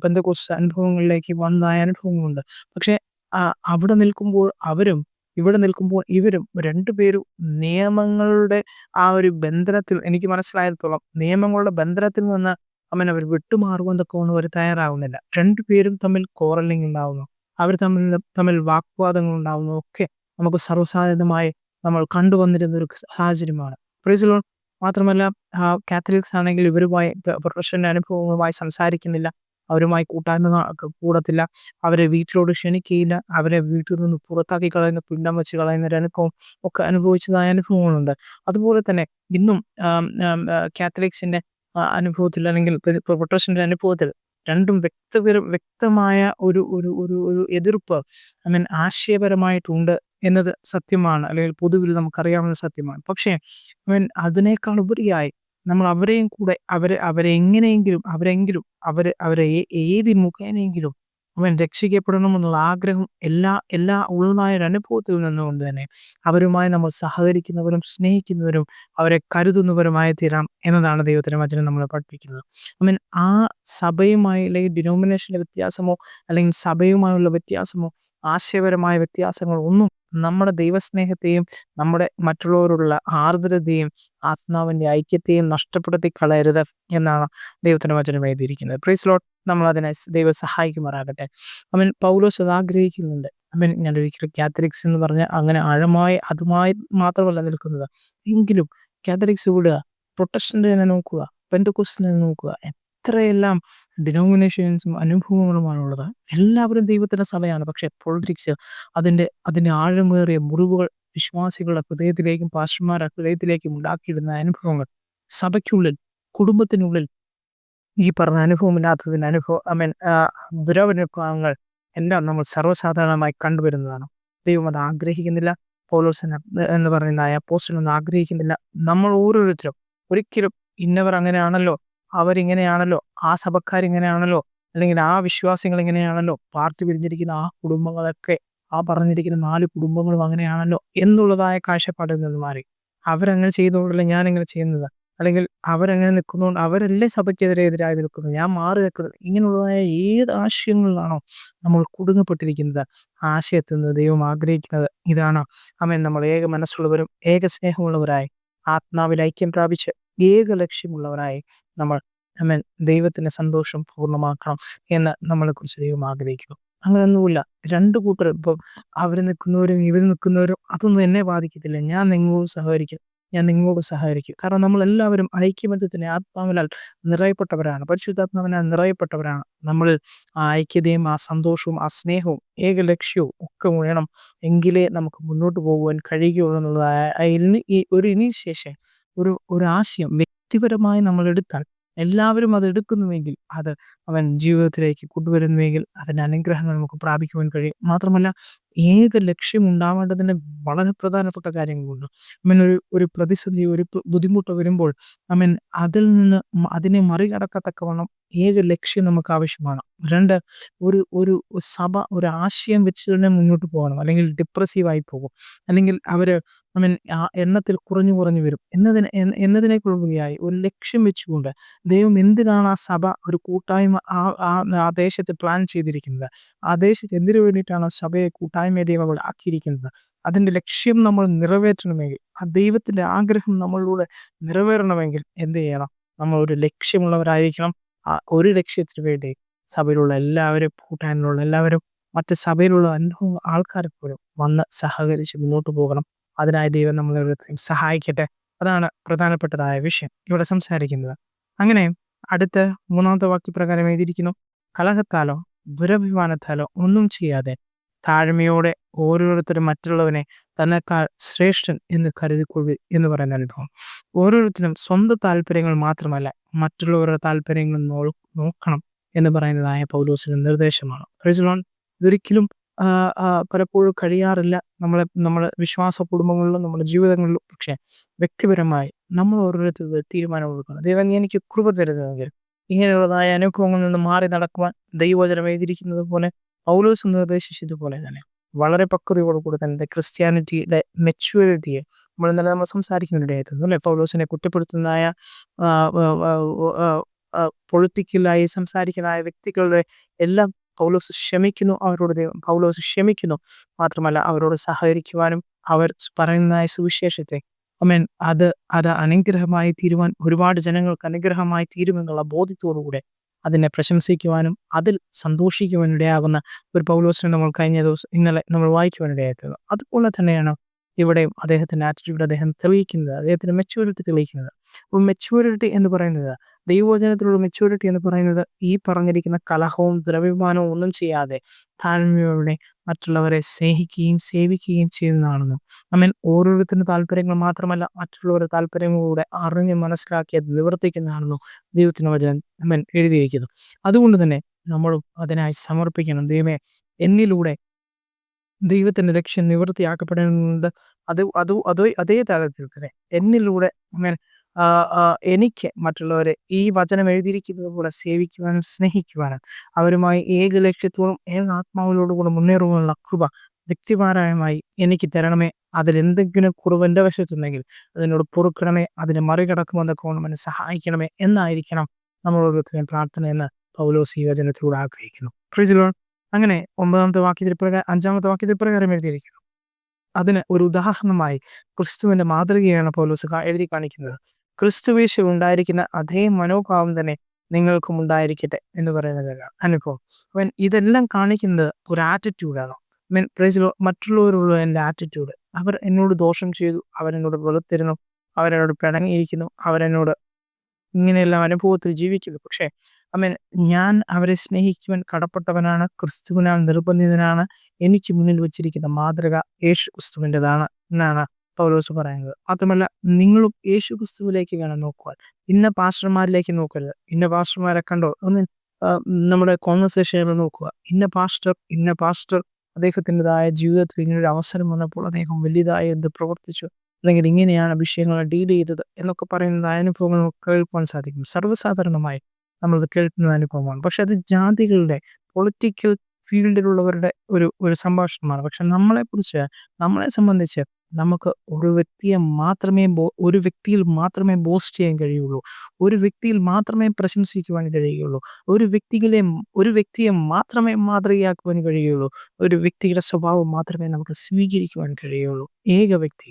പെന്തക്കോസ്ത് അനുഭവങ്ങളിലേക്ക് വന്നതായ അനുഭവങ്ങളുണ്ട്. പക്ഷെ അവിടെ നിൽക്കുമ്പോൾ അവരും ഇവിടെ നിൽക്കുമ്പോൾ ഇവരും രണ്ടുപേരും നിയമങ്ങളുടെ ആ ഒരു ബന്ധനത്തിൽ, എനിക്ക് മനസ്സിലായിടത്തോളം നിയമങ്ങളുടെ ബന്ധനത്തിൽ നിന്ന് അവർ വിട്ടുമാറുവാൻ തക്കവണ്ണം അവർ തയ്യാറാവുന്നില്ല. രണ്ടുപേരും തമ്മിൽ കോറലിംഗ് ഉണ്ടാവുന്നു. അവർ തമ്മിൽ തമ്മിൽ വാഗ്വാദങ്ങൾ ഉണ്ടാകുന്നതൊക്കെ നമുക്ക് സർവ്വസാധാരണമായി നമ്മൾ കണ്ടുവന്നിരുന്ന ഒരു സാഹചര്യമാണ്. Price the lord. മാത്രമല്ല കാത്തലിക്സ് ആണെങ്കിൽ ഇവരുമായി പ്രൊട്ടസ്റ്റന്റ് അനുഭവങ്ങളുമായി സംസാരിക്കുന്നില്ല. അവരുമായി കൂടത്തില്ല. അവരെ വീട്ടിലോട്ട് ക്ഷണിക്കുകയില്ല. അവരെ വീട്ടിൽ നിന്ന് പുറത്താക്കി കളയുന്ന, പിണ്ടം വെച്ച് കളയുന്ന ഒരു അനുഭവം ഒക്കെ അനുഭവിച്ചതായ അനുഭവങ്ങളുണ്ട്. അതുപോലെ തന്നെ ഇന്നും കാത്തലിക്സിന്റെ അനുഭവത്തിൽ അല്ലെങ്കിൽ പ്രൊട്ടസ്റ്റന്റ് അനുഭവത്തിൽ രണ്ടും വ്യക്തമായ ഒരു ഒരു ഒരു ഒരു എതിർപ്പ് ആശയപരമായിട്ടുണ്ട് എന്നത് സത്യമാണ്. അല്ലെങ്കിൽ പൊതുവിൽ നമുക്കറിയാവുന്ന സത്യമാണ്. പക്ഷേ അതിനേക്കാൾ ഉപരിയായി നമ്മൾ അവരെയും കൂടെ അവരെ ഏത് മുഖേനയെങ്കിലും രക്ഷിക്കപ്പെടണമെന്നുള്ള ആഗ്രഹം എല്ലാ ഉള്ളതായ ഒരു അനുഭവത്തിൽ നിന്നുകൊണ്ട് തന്നെ അവരുമായി നമ്മൾ സഹകരിക്കുന്നവരും സ്നേഹിക്കുന്നവരും അവരെ കരുതുന്നവരുമായി തീരാം എന്നതാണ് ദൈവത്തിന്റെ വചനം നമ്മളെ പഠിപ്പിക്കുന്നത്. ആ സഭയുമായി അല്ലെങ്കിൽ ഡിനോമിനേഷന്റെ വ്യത്യാസമോ അല്ലെങ്കിൽ സഭയുമായുള്ള വ്യത്യാസമോ ആശയപരമായ വ്യത്യാസങ്ങൾ ഒന്നും നമ്മുടെ ദൈവസ്നേഹത്തെയും നമ്മുടെ മറ്റുള്ളവരോടുള്ള ആർദ്രതയും ആത്മാവിന്റെ ഐക്യത്തെയും നഷ്ടപ്പെടുത്തി കളയരുത് എന്നാണ് ദൈവത്തിന്റെ വചനം എഴുതിയിരിക്കുന്നത്. Praise Lord. നമ്മൾ അതിനെ ദൈവം സഹായിക്കുമാറാകട്ടെ. പൗലോസ് അത് ആഗ്രഹിക്കുന്നുണ്ട്. ഞാൻ ഒരിക്കലും കാത്തലിക്സ് എന്ന് പറഞ്ഞ അങ്ങനെ ആഴമായി അതുമായി മാത്രമല്ല നിൽക്കുന്നത്. എങ്കിലും കാത്തലിക്സ് വിടുക, പ്രൊട്ടസ്റ്റന്റിനെ നോക്കുക, പെന്തക്കോസ്തിനെ നോക്കുക, എത്രയെല്ലാം ഡിനോമിനേഷൻസും അനുഭവങ്ങളുമാണുള്ളത്. എല്ലാവരും ദൈവത്തിന്റെ സഭയാണ്. പക്ഷെ പൊളിറ്റിക്സ് അതിന്റെ ആഴമേറിയ മുറിവുകൾ വിശ്വാസികളുടെ ഹൃദയത്തിലേക്കും പാസ്റ്റർമാരുടെ ഹൃദയത്തിലേക്കും ഉണ്ടാക്കിയിടുന്ന അനുഭവങ്ങൾ സഭയ്ക്കുള്ളിൽ, കുടുംബത്തിനുള്ളിൽ ഈ പറഞ്ഞ അനുഭവമില്ലാത്തതിന് ദുരനുഭവങ്ങൾ എല്ലാം നമ്മൾ സർവ്വസാധാരണമായി കണ്ടുവരുന്നതാണ്. ദൈവം അത് ആഗ്രഹിക്കുന്നില്ല. പൗലോസ് എന്ന് പറയുന്ന അപ്പോസ്തലൻ ആഗ്രഹിക്കുന്നില്ല. നമ്മൾ ഓരോരുത്തരും ഒരിക്കലും ഇന്നവർ അങ്ങനെയാണല്ലോ, അവരിങ്ങനെയാണല്ലോ, ആ സഭക്കാരിങ്ങനെയാണല്ലോ, അല്ലെങ്കിൽ ആ വിശ്വാസികൾ ഇങ്ങനെയാണല്ലോ, പാർട്ടി പിരിഞ്ഞിരിക്കുന്ന ആ കുടുംബങ്ങളൊക്കെ ആ പറഞ്ഞിരിക്കുന്ന 4 കുടുംബങ്ങളും അങ്ങനെയാണല്ലോ എന്നുള്ളതായ കാഴ്ചപ്പാടിൽ നിന്ന് മാറി അവരങ്ങനെ ചെയ്തുകൊണ്ടല്ലേ ഞാനിങ്ങനെ ചെയ്യുന്നത്, അല്ലെങ്കിൽ അവരങ്ങനെ നിൽക്കുന്നതുകൊണ്ട് അവരല്ലേ സഭയ്ക്കെതിരായി നിൽക്കുന്നത്, ഞാൻ മാറി നിൽക്കുന്നത്, ഇങ്ങനെയുള്ളതായ ഏത് ആശയങ്ങളിലാണോ നമ്മൾ കുടുങ്ങപ്പെട്ടിരിക്കുന്നത്, ആശയത്തിൽ നിന്ന് ദൈവം ആഗ്രഹിക്കുന്നത് ഇതാണ്. നമ്മൾ ഏക മനസ്സുള്ളവരും ഏക സ്നേഹമുള്ളവരായി ആത്മാവിൽ ഐക്യം പ്രാപിച്ച് ഏക ലക്ഷ്യമുള്ളവരായി നമ്മൾ ദൈവത്തിന്റെ സന്തോഷം പൂർണ്ണമാക്കണം എന്ന് നമ്മളെക്കുറിച്ച് ദൈവം ആഗ്രഹിക്കുന്നു. അങ്ങനെയൊന്നുമില്ല. 2 കൂട്ടർ ഇപ്പം അവർ നിൽക്കുന്നവരും ഇവർ നിൽക്കുന്നവരും അതൊന്നും എന്നെ ബാധിക്കത്തില്ല. ഞാൻ നിങ്ങളോട് സഹകരിക്കും. കാരണം നമ്മളെല്ലാവരും ഐക്യമത്യത്തിന് ആത്മാവിനാൽ നിറയപ്പെട്ടവരാണ്, പരിശുദ്ധാത്മാവിനാൽ നിറയപ്പെട്ടവരാണ്. നമ്മൾ ആ ഐക്യതയും ആ സന്തോഷവും ആ സ്നേഹവും ഏക ലക്ഷ്യവും ഒക്കെ വേണം, എങ്കിലേ നമുക്ക് മുന്നോട്ട് പോകുവാൻ കഴിയുകയുള്ളൂ എന്നുള്ളതായ ഒരു ഇനീഷ്യേഷൻ, ഒരു ആശയം വ്യക്തിപരമായി നമ്മൾ എടുത്താൽ, എല്ലാവരും അത് എടുക്കുന്നുവെങ്കിൽ, അത് ജീവിതത്തിലേക്ക് കൊണ്ടുവരുന്നുവെങ്കിൽ അതിൻ്റെ അനുഗ്രഹങ്ങൾ നമുക്ക് പ്രാപിക്കുവാൻ കഴിയും. മാത്രമല്ല ഏക ലക്ഷ്യം ഉണ്ടാവേണ്ടതിന് വളരെ പ്രധാനപ്പെട്ട കാര്യങ്ങളുണ്ട്. ഒരു പ്രതിസന്ധി, ഒരു ബുദ്ധിമുട്ട് വരുമ്പോൾ അതിനെ മറികടക്കത്തക്കവണ്ണം ഏക ലക്ഷ്യം നമുക്ക് ആവശ്യമാണ്. 2, ഒരു സഭ ഒരു ആശയം വെച്ച് തന്നെ മുന്നോട്ട് പോകണം, അല്ലെങ്കിൽ ഡിപ്രസീവായി പോകും, അല്ലെങ്കിൽ അവര് എണ്ണത്തിൽ കുറഞ്ഞു വരും എന്നതിനേക്കുള്ളതായി ഒരു ലക്ഷ്യം വെച്ചുകൊണ്ട് ദൈവം എന്തിനാണ് ആ സഭ ഒരു കൂട്ടായ്മ ആ ദേശത്ത് പ്ലാൻ ചെയ്തിരിക്കുന്നത്, ആ ദേശത്ത് എന്തിനു വേണ്ടിയിട്ടാണ് സഭയെ കൂട്ടായ്മ ദൈവം അവിടെ ആക്കിയിരിക്കുന്നത്, അതിൻ്റെ ലക്ഷ്യം നമ്മൾ നിറവേറ്റണമെങ്കിൽ, ആ ദൈവത്തിന്റെ ആഗ്രഹം നമ്മളിലൂടെ നിറവേറണമെങ്കിൽ എന്ത് ചെയ്യണം? നമ്മൾ ഒരു ലക്ഷ്യമുള്ളവരായിരിക്കണം. ആ ഒരു ലക്ഷ്യത്തിന് വേണ്ടി സഭയിലുള്ള എല്ലാവരും, കൂട്ടായ്മയിലുള്ള എല്ലാവരും, മറ്റ് സഭയിലുള്ള ആൾക്കാരെ പോലും വന്ന് സഹകരിച്ച് മുന്നോട്ട് പോകണം. അതിനായി ദൈവം നമ്മളെ ഓരോരുത്തരെയും സഹായിക്കട്ടെ. അതാണ് പ്രധാനപ്പെട്ടതായ വിഷയം ഇവിടെ സംസാരിക്കുന്നത്. അങ്ങനെ അടുത്ത 3-ാമത്തെ വാക്യപ്രകാരം എഴുതിയിരിക്കുന്നു, കലഹത്താലോ ദുരഭിമാനത്താലോ ഒന്നും ചെയ്യാതെ താഴ്മയോടെ ഓരോരുത്തരും മറ്റുള്ളവനെ തന്നെക്കാൾ ശ്രേഷ്ഠൻ എന്ന് കരുതിക്കൊള്ളു എന്ന് പറയുന്ന അനുഭവം. ഓരോരുത്തരും സ്വന്തം താല്പര്യങ്ങൾ മാത്രമല്ല മറ്റുള്ളവരുടെ താല്പര്യങ്ങൾ നോക്കണം എന്ന് പറയുന്നതായ പൗലോസിന്റെ നിർദ്ദേശമാണ്. Price the Lord. ഇതൊരിക്കലും പലപ്പോഴും കഴിയാറില്ല നമ്മുടെ വിശ്വാസ കുടുംബങ്ങളിലും നമ്മുടെ ജീവിതങ്ങളിലും. പക്ഷെ വ്യക്തിപരമായി നമ്മൾ ഓരോരുത്തരും തീരുമാനം എടുക്കണം. ദൈവം എനിക്ക് കൃപ തരുന്നതെങ്കിൽ ഇങ്ങനെയുള്ളതായ അനുഭവങ്ങളിൽ നിന്ന് മാറി നടക്കുവാൻ ദൈവവചനം എഴുതിയിരിക്കുന്നത് പോലെ പൗലോസ് നിർദ്ദേശിച്ചതുപോലെ തന്നെ വളരെ പക്വതയോടുകൂടി തന്നെ ക്രിസ്ത്യാനിറ്റിയുടെ മെച്യൂരിറ്റിയെ നമ്മൾ സംസാരിക്കുന്നുണ്ടായിരുന്നു അല്ലെ. പൗലോസിനെ കുറ്റപ്പെടുത്തുന്നതായ പൊളിറ്റിക്കലായി സംസാരിക്കുന്നതായ വ്യക്തികളുടെ എല്ലാം പൗലോസ് ക്ഷമിക്കുന്നു. പൗലോസ് ക്ഷമിക്കുന്നു. മാത്രമല്ല അവരോട് സഹകരിക്കുവാനും അവർ പറയുന്നതായ സുവിശേഷത്തെ അത് അനുഗ്രഹമായി തീരുവാൻ, ഒരുപാട് ജനങ്ങൾക്ക് അനുഗ്രഹമായി തീരുമെന്നുള്ള ബോധ്യത്തോടുകൂടെ അതിനെ പ്രശംസിക്കുവാനും അതിൽ സന്തോഷിക്കുവാനും ഇടയാകുന്ന ഒരു പൗലോസിനെ നമ്മൾ ഇന്നലെ നമ്മൾ വായിക്കുവാനിടയായിത്തീർന്നു. അതുപോലെ തന്നെയാണ് ഇവിടെയും അദ്ദേഹത്തിൻ്റെ ആറ്റിറ്റ്യൂഡ് അദ്ദേഹം തെളിയിക്കുന്നത്, അദ്ദേഹത്തിൻ്റെ മെച്യൂരിറ്റി തെളിയിക്കുന്നത്. അപ്പോൾ മെച്യൂരിറ്റി എന്ന് പറയുന്നത്, ദൈവവചനത്തിലുള്ള മെച്യൂരിറ്റി എന്ന് പറയുന്നത് ഈ പറഞ്ഞിരിക്കുന്ന കലഹവും ദ്രവ്യമാനവും ഒന്നും ചെയ്യാതെ താഴ്മയോടെ മറ്റുള്ളവരെ സ്നേഹിക്കുകയും സേവിക്കുകയും ചെയ്യുന്നതാണെന്നും ഓരോരുത്തരുടെ താല്പര്യങ്ങൾ മാത്രമല്ല മറ്റുള്ളവരുടെ താല്പര്യങ്ങളിലൂടെ അറിഞ്ഞ് മനസ്സിലാക്കി അത് നിവർത്തിക്കുന്നതാണെന്നും ദൈവത്തിൻ്റെ വചനം എഴുതിയിരിക്കുന്നു. അതുകൊണ്ട് തന്നെ നമ്മളും അതിനായി സമർപ്പിക്കണം. ദൈവമേ, എന്നിലൂടെ ദൈവത്തിൻ്റെ ലക്ഷ്യം നിവൃത്തിയാക്കപ്പെടേണ്ടത് അതേ തലത്തിൽ തന്നെ എന്നിലൂടെ എനിക്ക് മറ്റുള്ളവരെ ഈ വചനം എഴുതിയിരിക്കുന്നത് പോലെ സേവിക്കുവാനും സ്നേഹിക്കുവാനും അവരുമായി ഏക ലക്ഷ്യത്തോടും ഏക ആത്മാവിലോടുകൂടെ മുന്നേറുവാനുള്ള കൃപ വ്യക്തിപരമായി എനിക്ക് തരണമേ. അതിലെന്തെങ്കിലും കുറവ് എൻ്റെ വശത്തുണ്ടെങ്കിൽ അതിനോട് പൊറുക്കണമേ. അതിനെ മറികടക്കുമെന്നൊക്കെ എന്നെ സഹായിക്കണമേ എന്നായിരിക്കണം നമ്മളോരോരുത്തരും പ്രാർത്ഥന എന്ന് പൗലോസ് ഈ വചനത്തിലൂടെ ആഗ്രഹിക്കുന്നു. Price the Lord. അങ്ങനെ 5-ാമത്തെ വാക്യത്തിൽ പ്രകാരം എഴുതിയിരിക്കുന്നു. അതിന് ഒരു ഉദാഹരണമായി ക്രിസ്തുവിന്റെ മാതൃകയാണ് പൗലോസ് എഴുതി കാണിക്കുന്നത്. ക്രിസ്തുവേശുവിൽ ഉണ്ടായിരിക്കുന്ന അതേ മനോഭാവം തന്നെ നിങ്ങൾക്കും ഉണ്ടായിരിക്കട്ടെ എന്ന് പറയുന്ന അനുഭവം. ഇതെല്ലാം കാണിക്കുന്നത് ഒരു ആറ്റിറ്റ്യൂഡാണ്. മറ്റുള്ളവരുള്ള എൻ്റെ ആറ്റിറ്റ്യൂഡ്, അവർ എന്നോട് ദോഷം ചെയ്തു, അവരെന്നോട് വെളുത്തിരുന്നു, അവരെന്നോട് പിണങ്ങിയിരിക്കുന്നു, അവരെന്നോട് ഇങ്ങനെയെല്ലാം അനുഭവത്തിൽ ജീവിക്കുന്നു. പക്ഷേ ഞാൻ അവരെ സ്നേഹിക്കുവാൻ കടപ്പെട്ടവനാണ്, ക്രിസ്തുവിനാൽ നിർബന്ധിതനാണ്. എനിക്ക് മുന്നിൽ വെച്ചിരിക്കുന്ന മാതൃക യേശു ക്രിസ്തുവിൻ്റെതാണ് എന്നാണ് പൗലോസ് പറയുന്നത്. മാത്രമല്ല, നിങ്ങളും യേശു ക്രിസ്തുവിലേക്ക് വേണം നോക്കുവാൻ. ഇന്ന പാസ്റ്റർമാരിലേക്ക് നോക്കരുത്. ഇന്ന പാസ്റ്റർമാരെ കണ്ടോ ഒന്ന് നമ്മുടെ കോൺവെർസേഷനുകൾ നോക്കുക. ഇന്ന പാസ്റ്റർ അദ്ദേഹത്തിൻ്റെതായ ജീവിതത്തിൽ ഇങ്ങനൊരു അവസരം വന്നപ്പോൾ അദ്ദേഹം വലിയതായി എന്ത് പ്രവർത്തിച്ചു, അല്ലെങ്കിൽ ഇങ്ങനെയാണ് വിഷയങ്ങളെ ഡീൽ ചെയ്തത് എന്നൊക്കെ പറയുന്നത് അനുഭവങ്ങൾ നമുക്ക് കേൾക്കുവാൻ സാധിക്കും. സർവ്വസാധാരണമായി നമ്മളത് കേൾക്കുന്ന അനുഭവമാണ്. പക്ഷെ അത് ജാതികളുടെ പൊളിറ്റിക്കൽ ഫീൽഡിലുള്ളവരുടെ ഒരു സംഭാഷണമാണ്. പക്ഷെ നമ്മളെ സംബന്ധിച്ച് നമുക്ക് ഒരു വ്യക്തിയിൽ മാത്രമേ ബോസ്റ്റ് ചെയ്യാൻ കഴിയുള്ളൂ. ഒരു വ്യക്തിയിൽ മാത്രമേ പ്രശംസിക്കുവാൻ കഴിയുള്ളൂ. ഒരു വ്യക്തിയെ മാത്രമേ മാതൃകയാക്കുവാൻ കഴിയുള്ളൂ. ഒരു വ്യക്തിയുടെ സ്വഭാവം മാത്രമേ നമുക്ക് സ്വീകരിക്കുവാൻ കഴിയുള്ളൂ. ഏക വ്യക്തി,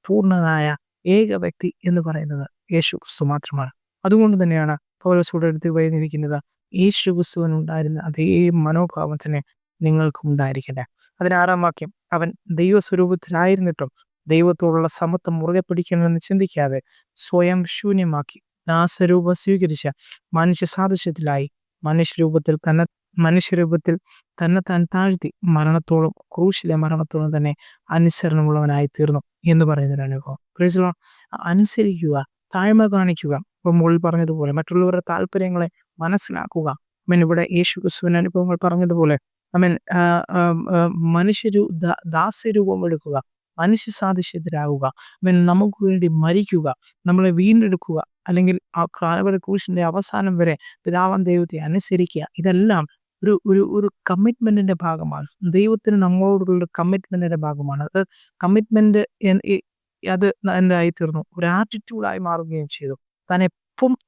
പൂർണ്ണനായ ഏക വ്യക്തി എന്ന് പറയുന്നത് യേശു ക്രിസ്തു മാത്രമാണ്. അതുകൊണ്ട് തന്നെയാണ് പൗലോസ് എടുത്ത് പറഞ്ഞിരിക്കുന്നത്, യേശു ക്രിസ്തുവിനുണ്ടായിരുന്ന അതേ മനോഭാവം തന്നെ നിങ്ങൾക്കും ഉണ്ടായിരിക്കട്ടെ. 6-ാം വാക്യം, അവൻ ദൈവസ്വരൂപത്തിലായിരുന്നിട്ടും ദൈവത്തോടുള്ള സമത്വം മുറുകെ പിടിക്കണമെന്ന് ചിന്തിക്കാതെ സ്വയം ശൂന്യമാക്കി ദാസരൂപം സ്വീകരിച്ച മനുഷ്യ സാദൃശ്യത്തിലായി മനുഷ്യരൂപത്തിൽ തന്നെ താൻ താഴ്ത്തി ക്രൂശിലെ മരണത്തോളം തന്നെ അനുസരണമുള്ളവനായി തീർന്നു എന്ന് പറയുന്നൊരു അനുഭവം. അനുസരിക്കുക, താഴ്മ കാണിക്കുക, ഇപ്പം മുകളിൽ പറഞ്ഞതുപോലെ മറ്റുള്ളവരുടെ താല്പര്യങ്ങളെ മനസ്സിലാക്കുക. ഇവിടെ യേശു ക്രിസ്തുവിന്റെ അനുഭവങ്ങൾ പറഞ്ഞതുപോലെ ദാസ്യരൂപം എടുക്കുക, മനുഷ്യ സാദൃശ്യത്തിലാവുക, നമുക്ക് വേണ്ടി മരിക്കുക, നമ്മളെ വീണ്ടെടുക്കുക, അല്ലെങ്കിൽ ആ കാലവരെ ക്രൂശിന്റെ അവസാനം വരെ പിതാവാം ദൈവത്തെ അനുസരിക്കുക. ഇതെല്ലാം ഒരു കമ്മിറ്റ്മെന്റിന്റെ ഭാഗമാണ്. ദൈവത്തിന് നമ്മളോടുള്ള കമ്മിറ്റ്മെന്റിന്റെ ഭാഗമാണ്. അത് കമ്മിറ്റ്മെന്റ് അത് എന്തായി തീർന്നു, ഒരു ആറ്റിറ്റ്യൂഡായി മാറുകയും ചെയ്തു.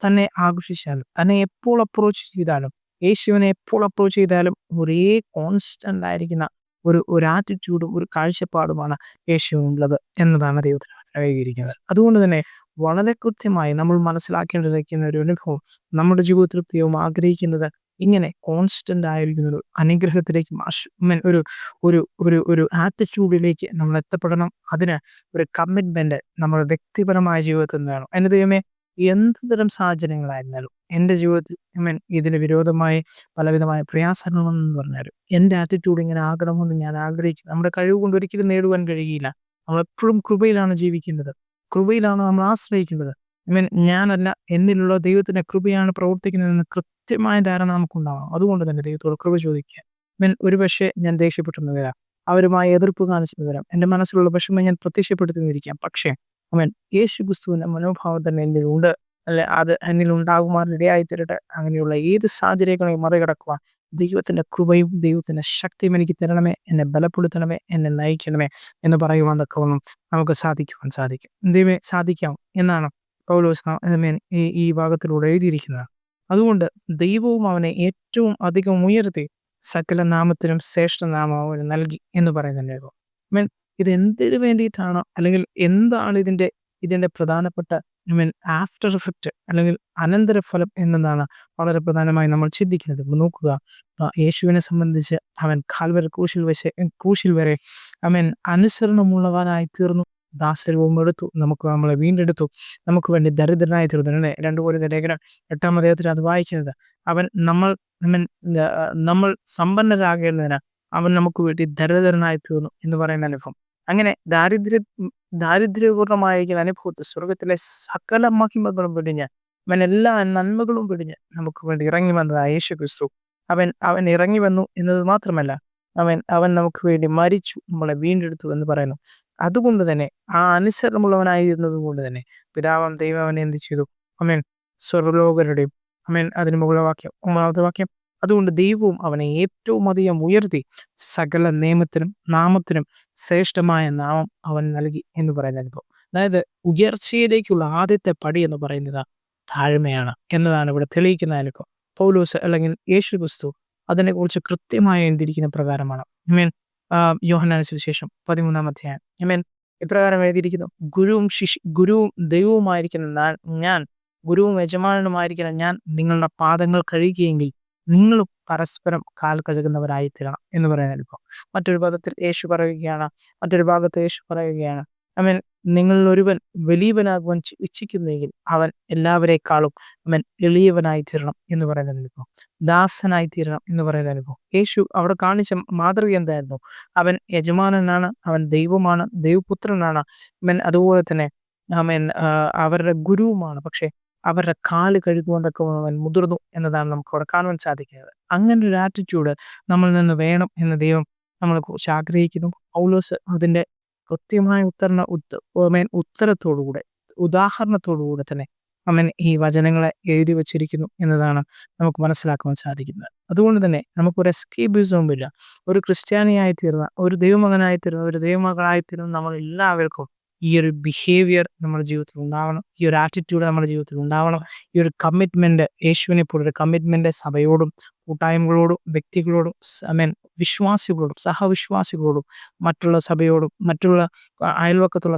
തന്നെ ആകർഷിച്ചാലും, തന്നെ എപ്പോൾ അപ്രോച്ച് ചെയ്താലും, യേശുവിനെ എപ്പോൾ അപ്രോച്ച് ചെയ്താലും ഒരേ കോൺസ്റ്റന്റ് ആയിരിക്കുന്ന ഒരു ആറ്റിറ്റ്യൂഡും ഒരു കാഴ്ചപ്പാടുമാണ് യേശുവിനുള്ളത് എന്നതാണ് ദൈവത്തിന് ആഗ്രഹിക്കുന്നത്. അതുകൊണ്ട് തന്നെ വളരെ കൃത്യമായി നമ്മൾ മനസ്സിലാക്കേണ്ടിയിരിക്കുന്ന ഒരു അനുഭവം, നമ്മുടെ ജീവിതത്തിൽ ദൈവം ആഗ്രഹിക്കുന്നത് ഇങ്ങനെ കോൺസ്റ്റന്റ് ആയിരിക്കുന്ന ഒരു അനുഗ്രഹത്തിലേക്ക് ഒരു ആറ്റിറ്റ്യൂഡിലേക്ക് നമ്മൾ എത്തപ്പെടണം. അതിന് ഒരു കമ്മിറ്റ്മെന്റ് നമ്മുടെ വ്യക്തിപരമായ ജീവിതത്തിൽ നിന്ന് വേണം. എൻ്റെ ദൈവമേ, എന്ത് തരം സാഹചര്യങ്ങളായിരുന്നാലും എൻ്റെ ജീവിതത്തിൽ ഇതിന് വിരോധമായി പലവിധമായ പ്രയാസങ്ങളെന്ന് പറഞ്ഞാലും എൻ്റെ ആറ്റിറ്റ്യൂഡ് ഇങ്ങനെ ആകണമെന്ന് ഞാൻ ആഗ്രഹിക്കുന്നു. നമ്മുടെ കഴിവ് കൊണ്ട് ഒരിക്കലും നേടുവാൻ കഴിയില്ല. നമ്മളെപ്പോഴും കൃപയിലാണ് ജീവിക്കേണ്ടത്, കൃപയിലാണ് നമ്മൾ ആശ്രയിക്കേണ്ടത്. ഞാനല്ല, എന്നിലുള്ള ദൈവത്തിന്റെ കൃപയാണ് പ്രവർത്തിക്കുന്നതെന്ന് കൃത്യമായ ധാരണ നമുക്കുണ്ടാവണം. അതുകൊണ്ട് തന്നെ ദൈവത്തോട് കൃപ ചോദിക്കുക. ഒരുപക്ഷെ ഞാൻ ദേഷ്യപ്പെട്ടെന്ന് വരാം, അവരുമായി എതിർപ്പ് കാണിച്ചെന്ന് വരാം, എൻ്റെ മനസ്സിലുള്ള വിഷമം ഞാൻ പ്രത്യക്ഷപ്പെടുത്തുന്നിരിക്കാം. പക്ഷേ യേശു ക്രിസ്തുവിന്റെ മനോഭാവം തന്നെ എന്നിലുണ്ട്, അല്ലെ, അത് എന്നിൽ ഉണ്ടാകുമാറിനിടയായി തരട്ടെ. അങ്ങനെയുള്ള ഏത് സാഹചര്യങ്ങളെയും മറികടക്കുവാൻ ദൈവത്തിന്റെ കൃപയും ദൈവത്തിന്റെ ശക്തിയും എനിക്ക് തരണമേ, എന്നെ ബലപ്പെടുത്തണമേ, എന്നെ നയിക്കണമേ എന്ന് പറയുവാൻ തക്കവണ്ണം നമുക്ക് സാധിക്കും. ദൈവമേ, സാധിക്കാം എന്നാണ് പൗലോസ് ഈ ഭാഗത്തിലൂടെ എഴുതിയിരിക്കുന്നത്. അതുകൊണ്ട് ദൈവവും അവനെ ഏറ്റവും അധികം ഉയർത്തി സകല നാമത്തിനും ശ്രേഷ്ഠ നാമം അവന് നൽകി എന്ന് പറയുന്നുണ്ടായിരുന്നു. ഇത് എന്തിനു വേണ്ടിയിട്ടാണ്, അല്ലെങ്കിൽ എന്താണ് ഇതിന്റെ പ്രധാനപ്പെട്ട ഐ മീൻ ആഫ്റ്റർ ഇഫക്റ്റ് അല്ലെങ്കിൽ അനന്തരഫലം എന്നതാണ് വളരെ പ്രധാനമായി നമ്മൾ ചിന്തിക്കുന്നത്. നോക്കുക, യേശുവിനെ സംബന്ധിച്ച് അവൻ കാൽവരി ക്രൂശിൽ വരെ അവൻ അനുസരണമുള്ളവനായി തീർന്നു. ദാസരൂപം എടുത്തു, നമ്മളെ വീണ്ടെടുത്തു, നമുക്ക് വേണ്ടി ദരിദ്രനായി തീർന്നു. അല്ലേ? 2 കൊരിന്ത്യർ ലേഖനം 8-ാം അധ്യായത്തിൽ അത് വായിക്കുന്നത്. അവൻ നമ്മൾ അവൻ നമ്മൾ സമ്പന്നരാകേണ്ടതിന് അവൻ നമുക്ക് വേണ്ടി ദരിദ്രനായി തീർന്നു എന്ന് പറയുന്ന അനുഭവം. അങ്ങനെ ദാരിദ്ര്യപൂർണ്ണമായിരിക്കുന്ന അനുഭവത്തിൽ സ്വർഗത്തിലെ സകല മഹിമകളും വെടിഞ്ഞ് അവൻ എല്ലാ നന്മകളും വെടിഞ്ഞ് നമുക്ക് വേണ്ടി ഇറങ്ങി വന്നതായ യേശു ക്രിസ്തു. അവൻ ഇറങ്ങി വന്നു എന്നത് മാത്രമല്ല, അവൻ നമുക്ക് വേണ്ടി മരിച്ചു, നമ്മളെ വീണ്ടെടുത്തു എന്ന് പറയുന്നു. അതുകൊണ്ട് തന്നെ ആ അനുസരണമുള്ളവനായിരുന്നത് കൊണ്ട് തന്നെ പിതാവാം ദൈവം അവനെ എന്ത് ചെയ്തു? അവൻ സ്വർലോകരുടെയും അതിന് മുകളിലെ വാക്യം 9-ാമത്തെ വാക്യം, അതുകൊണ്ട് ദൈവവും അവനെ ഏറ്റവും അധികം ഉയർത്തി സകല നിയമത്തിനും നാമത്തിനും ശ്രേഷ്ഠമായ നാമം അവൻ നൽകി എന്ന് പറയുന്ന അനുഭവം. അതായത് ഉയർച്ചയിലേക്കുള്ള ആദ്യത്തെ പടി എന്ന് പറയുന്നത് താഴ്മയാണ് എന്നതാണ് ഇവിടെ തെളിയിക്കുന്ന അനുഭവം. പൗലോസ് അല്ലെങ്കിൽ യേശു ക്രിസ്തു അതിനെക്കുറിച്ച് കൃത്യമായി എഴുതിയിരിക്കുന്ന പ്രകാരമാണ്. യോഹന്നാന്റെ സുവിശേഷം 13-ാം അധ്യായം ഇപ്രകാരം എഴുതിയിരിക്കുന്നു, ഗുരുവും ദൈവവുമായിരിക്കുന്ന ഞാൻ, ഗുരുവും യജമാനനുമായിരിക്കുന്ന ഞാൻ നിങ്ങളുടെ പാദങ്ങൾ കഴുകിയെങ്കിൽ നിങ്ങളും പരസ്പരം കാൽ കഴുകുന്നവരായി തീരണം എന്ന് പറയുന്ന അനുഭവം. മറ്റൊരു ഭാഗത്ത് യേശു പറയുകയാണ്, നിങ്ങളിൽ ഒരുവൻ വലിയവനാകുവാൻ ഇച്ഛിക്കുന്നെങ്കിൽ അവൻ എല്ലാവരെക്കാളും എളിയവനായി തീരണം എന്ന് പറയുന്ന അനുഭവം. ദാസനായി തീരണം എന്ന് പറയുന്ന അനുഭവം. യേശു അവിടെ കാണിച്ച മാതൃക എന്തായിരുന്നു? അവൻ യജമാനനാണ്, അവൻ ദൈവമാണ്, ദൈവപുത്രനാണ്, അതുപോലെ തന്നെ അവരുടെ ഗുരുവുമാണ്. പക്ഷെ അവരുടെ കാല് കഴുകുവാനൊക്കെ അവൻ മുതിർന്നു എന്നതാണ് നമുക്ക് അവിടെ കാണുവാൻ സാധിക്കുന്നത്. അങ്ങനെ ഒരു ആറ്റിറ്റ്യൂഡ് നമ്മളിൽ നിന്ന് വേണം എന്ന് ദൈവം നമ്മളെ കുറിച്ച് ആഗ്രഹിക്കുന്നു. പൗലോസ് അതിന്റെ കൃത്യമായ ഉത്തരത്തോടുകൂടെ, ഉദാഹരണത്തോടുകൂടെ തന്നെ ഈ വചനങ്ങളെ എഴുതി വച്ചിരിക്കുന്നു എന്നതാണ് നമുക്ക് മനസ്സിലാക്കുവാൻ സാധിക്കുന്നത്. അതുകൊണ്ട് തന്നെ നമുക്കൊരു എസ്കേപ്പിസവും ഇല്ല. ഒരു ക്രിസ്ത്യാനിയായി തീർന്ന, ഒരു ദൈവമകനായി തീർന്ന, ഒരു ദൈവമകളായി തീർന്ന നമ്മൾ എല്ലാവർക്കും ഈ ഒരു ബിഹേവിയർ നമ്മുടെ ജീവിതത്തിൽ ഉണ്ടാവണം, ഈ ഒരു ആറ്റിറ്റ്യൂഡ് നമ്മുടെ ജീവിതത്തിൽ ഉണ്ടാവണം, ഈ ഒരു കമ്മിറ്റ്മെന്റ്, യേശുവിനെ പോലൊരു കമ്മിറ്റ്മെന്റ് സഭയോടും കൂട്ടായ്മകളോടും വ്യക്തികളോടും വിശ്വാസികളോടും സഹവിശ്വാസികളോടും മറ്റുള്ള സഭയോടും മറ്റുള്ള അയൽവക്കത്തുള്ള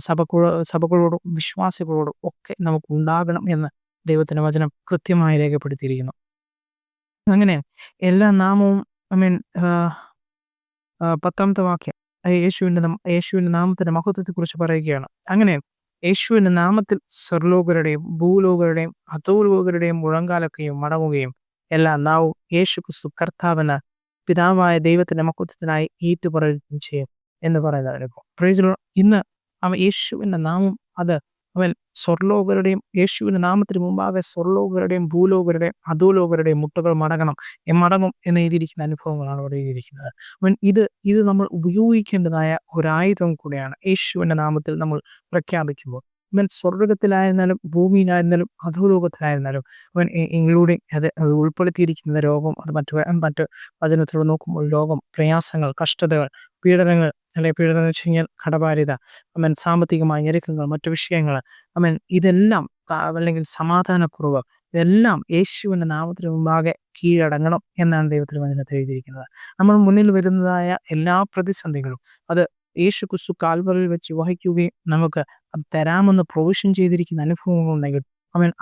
സഭകളോടും വിശ്വാസികളോടും ഒക്കെ നമുക്ക് ഉണ്ടാകണം എന്ന് ദൈവത്തിന്റെ വചനം കൃത്യമായി രേഖപ്പെടുത്തിയിരിക്കുന്നു. അങ്ങനെ എല്ലാ നാമവും 10-ാമത്തെ വാക്യം യേശുവിന്റെ നാമത്തിന്റെ മഹത്വത്തെക്കുറിച്ച് പറയുകയാണ്. അങ്ങനെ യേശുവിന്റെ നാമത്തിൽ സ്വർലോകരുടെയും ഭൂലോകരുടെയും അധോലോകരുടെയും മുഴങ്കാലൊക്കെയും മടങ്ങുകയും എല്ലാ നാവും യേശു ക്രിസ്തു കർത്താവെന്ന് പിതാവായ ദൈവത്തിന്റെ മഹത്വത്തിനായി ഏറ്റുപറയുകയും ചെയ്യും എന്ന് പറയുന്നതാണ്. Price the Lord. ഇന്ന് യേശുവിന്റെ നാമം അത് സ്വർലോകരുടെയും യേശുവിന്റെ നാമത്തിന് മുമ്പാകെ സ്വർലോകരുടെയും ഭൂലോകരുടെയും അധോലോകരുടെയും മുട്ടുകൾ മടങ്ങും എന്ന് എഴുതിയിരിക്കുന്ന അനുഭവങ്ങളാണ് അവിടെ എഴുതിയിരിക്കുന്നത്. ഇത് നമ്മൾ ഉപയോഗിക്കേണ്ടതായ ഒരായുധം കൂടെയാണ് യേശുവിന്റെ നാമത്തിൽ നമ്മൾ പ്രഖ്യാപിക്കുമ്പോൾ. സ്വർഗത്തിലായിരുന്നാലും ഭൂമിയിലായിരുന്നാലും അധോലോകത്തിലായിരുന്നാലും ഇൻക്ലൂഡിങ് അത് ഉൾപ്പെടുത്തിയിരിക്കുന്ന രോഗം, അത് മറ്റ് വചനത്തിലൂടെ നോക്കുമ്പോൾ രോഗം, പ്രയാസങ്ങൾ, കഷ്ടതകൾ, പീഡനങ്ങൾ, അല്ലെങ്കിൽ പീഡനം എന്ന് വെച്ച് കഴിഞ്ഞാൽ കടബാധ്യത, സാമ്പത്തികമായ ഞെരുക്കങ്ങൾ, മറ്റു വിഷയങ്ങൾ, ഇതെല്ലാം അല്ലെങ്കിൽ സമാധാനക്കുറവ്, ഇതെല്ലാം യേശുവിന്റെ നാമത്തിന് മുമ്പാകെ കീഴടങ്ങണം എന്നാണ് ദൈവത്തിന് വചനത്തിൽ എഴുതിയിരിക്കുന്നത്. നമ്മൾ മുന്നിൽ വരുന്നതായ എല്ലാ പ്രതിസന്ധികളും അത് യേശു ക്രിസ്തു കാൽവറിയിൽ വെച്ച് വഹിക്കുകയും നമുക്ക് അത് തരാമെന്ന് പ്രൊവിഷൻ ചെയ്തിരിക്കുന്ന അനുഭവങ്ങളുണ്ടെങ്കിൽ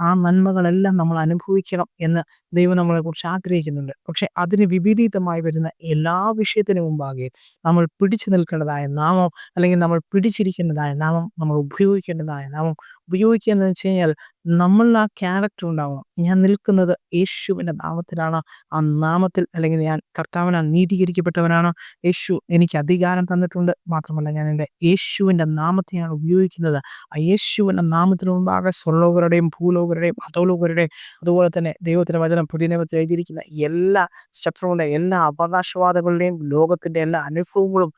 ആ നന്മകളെല്ലാം നമ്മൾ അനുഭവിക്കണം എന്ന് ദൈവം നമ്മളെ കുറിച്ച് ആഗ്രഹിക്കുന്നുണ്ട്. പക്ഷെ അതിന് വിപരീതമായി വരുന്ന എല്ലാ വിഷയത്തിനു മുമ്പാകെ നമ്മൾ പിടിച്ചു നിൽക്കേണ്ടതായ നാമം, അല്ലെങ്കിൽ നമ്മൾ പിടിച്ചിരിക്കേണ്ടതായ നാമം, നമ്മൾ ഉപയോഗിക്കേണ്ടതായ നാമം ഉപയോഗിക്കുക എന്ന് വെച്ച് കഴിഞ്ഞാൽ നമ്മളിൽ ആ ക്യാരക്ടർ ഉണ്ടാവണം. ഞാൻ നിൽക്കുന്നത് യേശുവിന്റെ നാമത്തിലാണ്, ആ നാമത്തിൽ, അല്ലെങ്കിൽ ഞാൻ കർത്താവിനാൽ നീതീകരിക്കപ്പെട്ടവനാണ്, യേശു എനിക്ക് അധികാരം തന്നിട്ടുണ്ട്, മാത്രമല്ല ഞാൻ എൻ്റെ യേശുവിന്റെ നാമത്തെയാണ് ഉപയോഗിക്കുന്നത്. ആ യേശുവിന്റെ നാമത്തിന് മുമ്പാകെ സ്വർലോകരുടെയും ഭൂലോകരുടെയും അധോലോകരുടെയും അതുപോലെ തന്നെ ദൈവത്തിന്റെ വചനം പുതിയ നിയമത്തിൽ എഴുതിയിരിക്കുന്ന എല്ലാ ശത്രുവിന്റെ എല്ലാ അവകാശവാദങ്ങളുടെയും ലോകത്തിന്റെ എല്ലാ അനുഭവങ്ങളും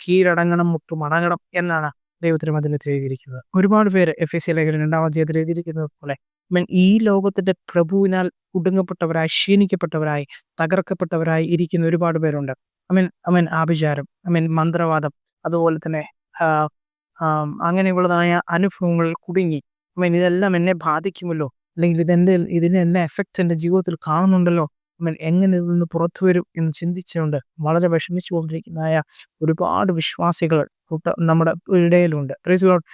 കീഴടങ്ങണം, മുട്ടുമടങ്ങണം എന്നാണ് ദൈവത്തിന്റെ വചനത്തിൽ എഴുതിയിരിക്കുന്നത്. ഒരുപാട് പേര് എഫെസ്യ ലേഖനം 2-ാം അധ്യായത്തിൽ എഴുതിയിരിക്കുന്നത് പോലെ ഈ ലോകത്തിന്റെ പ്രഭുവിനാൽ കുടുങ്ങപ്പെട്ടവരായി, ക്ഷീണിക്കപ്പെട്ടവരായി, തകർക്കപ്പെട്ടവരായി ഇരിക്കുന്ന ഒരുപാട് പേരുണ്ട്. ആഭിചാരം, മന്ത്രവാദം, അതുപോലെ തന്നെ അങ്ങനെയുള്ളതായ അനുഭവങ്ങളിൽ കുടുങ്ങി ഇതെല്ലാം എന്നെ ബാധിക്കുമല്ലോ, അല്ലെങ്കിൽ ഇതിനെല്ലാം എഫക്റ്റ് എൻ്റെ ജീവിതത്തിൽ കാണുന്നുണ്ടല്ലോ എങ്ങനെ ഇതിൽ നിന്ന് പുറത്തു വരും എന്ന് ചിന്തിച്ചുകൊണ്ട് വളരെ വിഷമിച്ചു കൊണ്ടിരിക്കുന്നതായ ഒരുപാട് വിശ്വാസികൾ നമ്മുടെ ഇടയിലുണ്ട്. Price the Lord.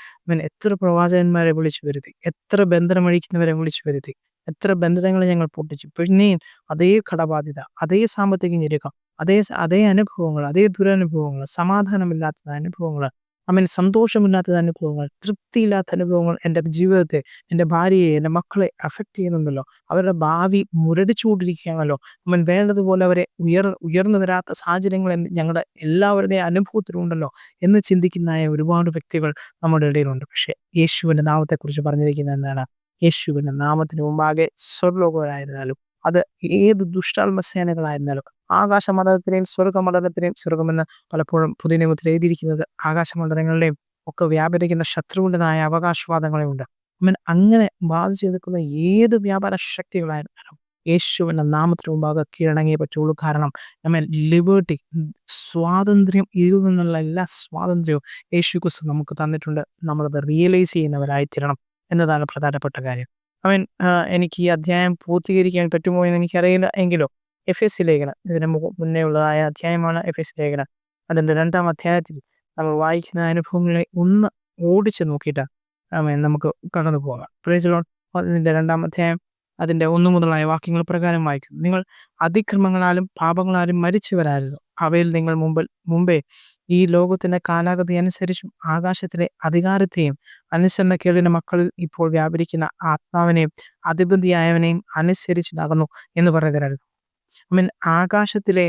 എത്ര പ്രവാചകന്മാരെ വിളിച്ചു വരുത്തി, എത്ര ബന്ധനമഴിക്കുന്നവരെ വിളിച്ചു വരുത്തി, എത്ര ബന്ധനങ്ങളെ ഞങ്ങൾ പൊട്ടിച്ചു. പിന്നെയും അതേ കടബാധ്യത, അതേ സാമ്പത്തിക ഞെരുക്കം, അതേ അനുഭവങ്ങൾ, അതേ ദുരനുഭവങ്ങൾ, സമാധാനമില്ലാത്ത അനുഭവങ്ങൾ, സന്തോഷമില്ലാത്ത അനുഭവങ്ങൾ, തൃപ്തിയില്ലാത്ത അനുഭവങ്ങൾ എൻ്റെ ജീവിതത്തെ, എൻ്റെ ഭാര്യയെ, എൻ്റെ മക്കളെ അഫക്റ്റ് ചെയ്യുന്നുണ്ടല്ലോ. അവരുടെ ഭാവി മുരടിച്ചുകൊണ്ടിരിക്കുകയാണല്ലോ. വേണ്ടതുപോലെ അവരെ ഉയർന്നു വരാത്ത സാഹചര്യങ്ങൾ ഞങ്ങളുടെ എല്ലാവരുടെയും അനുഭവത്തിലുണ്ടല്ലോ എന്ന് ചിന്തിക്കുന്നതായ ഒരുപാട് വ്യക്തികൾ നമ്മുടെ ഇടയിലുണ്ട്. പക്ഷേ യേശുവിൻ്റെ നാമത്തെക്കുറിച്ച് പറഞ്ഞിരിക്കുന്നത് എന്താണ്? യേശുവിൻ്റെ നാമത്തിന് മുമ്പാകെ സ്വർലോകരായിരുന്നാലും, അത് ഏത് ദുഷ്ടാത്മസേനകളായിരുന്നാലും, ആകാശമണ്ഡലത്തിനെയും സ്വർഗമണ്ഡലത്തിനെയും, സ്വർഗമെന്ന് പലപ്പോഴും പുതിയ നിയമത്തിൽ എഴുതിയിരിക്കുന്നത് ആകാശമണ്ഡലങ്ങളുടെയും ഒക്കെ വ്യാപരിക്കുന്ന ശത്രുവിൻ്റെതായ അവകാശവാദങ്ങളെ ഉണ്ട്. അങ്ങനെ ബാധിച്ചു നിൽക്കുന്ന ഏത് വ്യാപാര ശക്തികളായിരുന്നാലും യേശുവിൻ്റെ നാമത്തിന് മുമ്പാകെ കീഴടങ്ങിയേ പറ്റുള്ളൂ. കാരണം ലിബേർട്ടി, സ്വാതന്ത്ര്യം, ഇതിൽ നിന്നുള്ള എല്ലാ സ്വാതന്ത്ര്യവും യേശു ക്രിസ്തു നമുക്ക് തന്നിട്ടുണ്ട്. നമ്മളത് റിയലൈസ് ചെയ്യുന്നവരായിത്തീരണം എന്നതാണ് പ്രധാനപ്പെട്ട കാര്യം. എനിക്ക് ഈ അധ്യായം പൂർത്തീകരിക്കാൻ പറ്റുമോ എന്ന് എനിക്കറിയില്ല. എങ്കിലും എഫെസ്യ ലേഖനം, ഇതിന് മുന്നേ ഉള്ളതായ അധ്യായമാണ് എഫെസ്യ ലേഖനം. അതിൻ്റെ 2-ാം അധ്യായത്തിൽ നമ്മൾ വായിക്കുന്ന അനുഭവങ്ങളെ ഒന്ന് ഓടിച്ച് നോക്കിയിട്ട് നമുക്ക് കടന്നു പോകാം. Price the Lord. അതിൻ്റെ 2-ാം അധ്യായം അതിൻ്റെ 1 മുതലായ വാക്യങ്ങൾ പ്രകാരം വായിക്കും. നിങ്ങൾ അതിക്രമങ്ങളാലും പാപങ്ങളാലും മരിച്ചവരായിരുന്നു. അവയിൽ നിങ്ങൾ മുമ്പേ ഈ ലോകത്തിന്റെ കാലാഗതി അനുസരിച്ചും ആകാശത്തിലെ അധികാരത്തെയും അനുസരണക്കേടിന്റെ മക്കളിൽ ഇപ്പോൾ വ്യാപരിക്കുന്ന ആത്മാവിനെയും അധിപതിയായവനെയും അനുസരിച്ച് നടന്നു എന്ന് പറയുന്നതായിരുന്നു. ആകാശത്തിലെ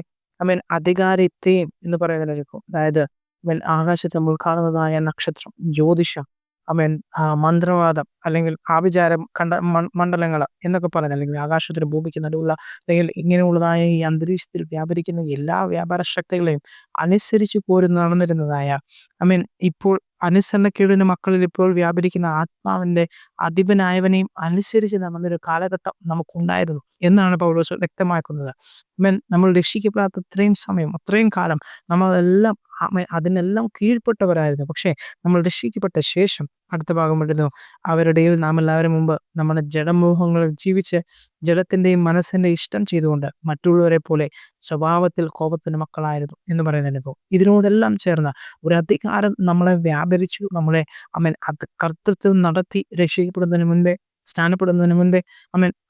അധികാരത്തെയും എന്ന് പറയുന്നതായിരിക്കും. അതായത് ആകാശത്ത് നമ്മൾ കാണുന്നതായ നക്ഷത്രം, ജ്യോതിഷം, മന്ത്രവാദം, അല്ലെങ്കിൽ ആഭിചാരം മണ്ഡലങ്ങൾ എന്നൊക്കെ പറയുന്നത്, അല്ലെങ്കിൽ ആകാശത്തിന് ഭൂമിക്ക് നടുവുള്ള, അല്ലെങ്കിൽ ഇങ്ങനെയുള്ളതായ ഈ അന്തരീക്ഷത്തിൽ വ്യാപരിക്കുന്ന എല്ലാ വ്യാപാര ശക്തികളെയും അനുസരിച്ച് നടന്നിരുന്നതായ ഇപ്പോൾ അനുസരണക്കേടിന്റെ മക്കളിൽ ഇപ്പോൾ വ്യാപരിക്കുന്ന ആത്മാവിന്റെ അധിപനായവനെയും അനുസരിച്ച് നടന്നൊരു കാലഘട്ടം നമുക്കുണ്ടായിരുന്നു എന്നാണ് പൗലോസ് വ്യക്തമാക്കുന്നത്. നമ്മൾ രക്ഷിക്കപ്പെടാത്ത അത്രയും സമയം, അത്രയും കാലം നമ്മളെല്ലാം അതിനെല്ലാം കീഴ്പ്പെട്ടവരായിരുന്നു. പക്ഷേ നമ്മൾ രക്ഷിക്കപ്പെട്ട ശേഷം അടുത്ത ഭാഗം വരുന്നു, അവരുടെ നാം എല്ലാവരും മുമ്പ് നമ്മുടെ ജഡമോഹങ്ങളിൽ ജീവിച്ച് ജഡത്തിന്റെയും മനസ്സിന്റെയും ഇഷ്ടം ചെയ്തുകൊണ്ട് മറ്റുള്ളവരെ പോലെ സ്വഭാവത്തിൽ കോപത്തിന് മക്കളായിരുന്നു എന്ന് പറയുന്നതിനിപ്പോൾ ഇതിനോടെല്ലാം ചേർന്ന ഒരു അധികാരം നമ്മളെ വ്യാപരിച്ചു. നമ്മളെ അത് കർത്തൃത്വം നടത്തി രക്ഷിക്കപ്പെടുന്നതിന് മുൻപേ, സ്നാനപ്പെടുന്നതിന് മുൻപേ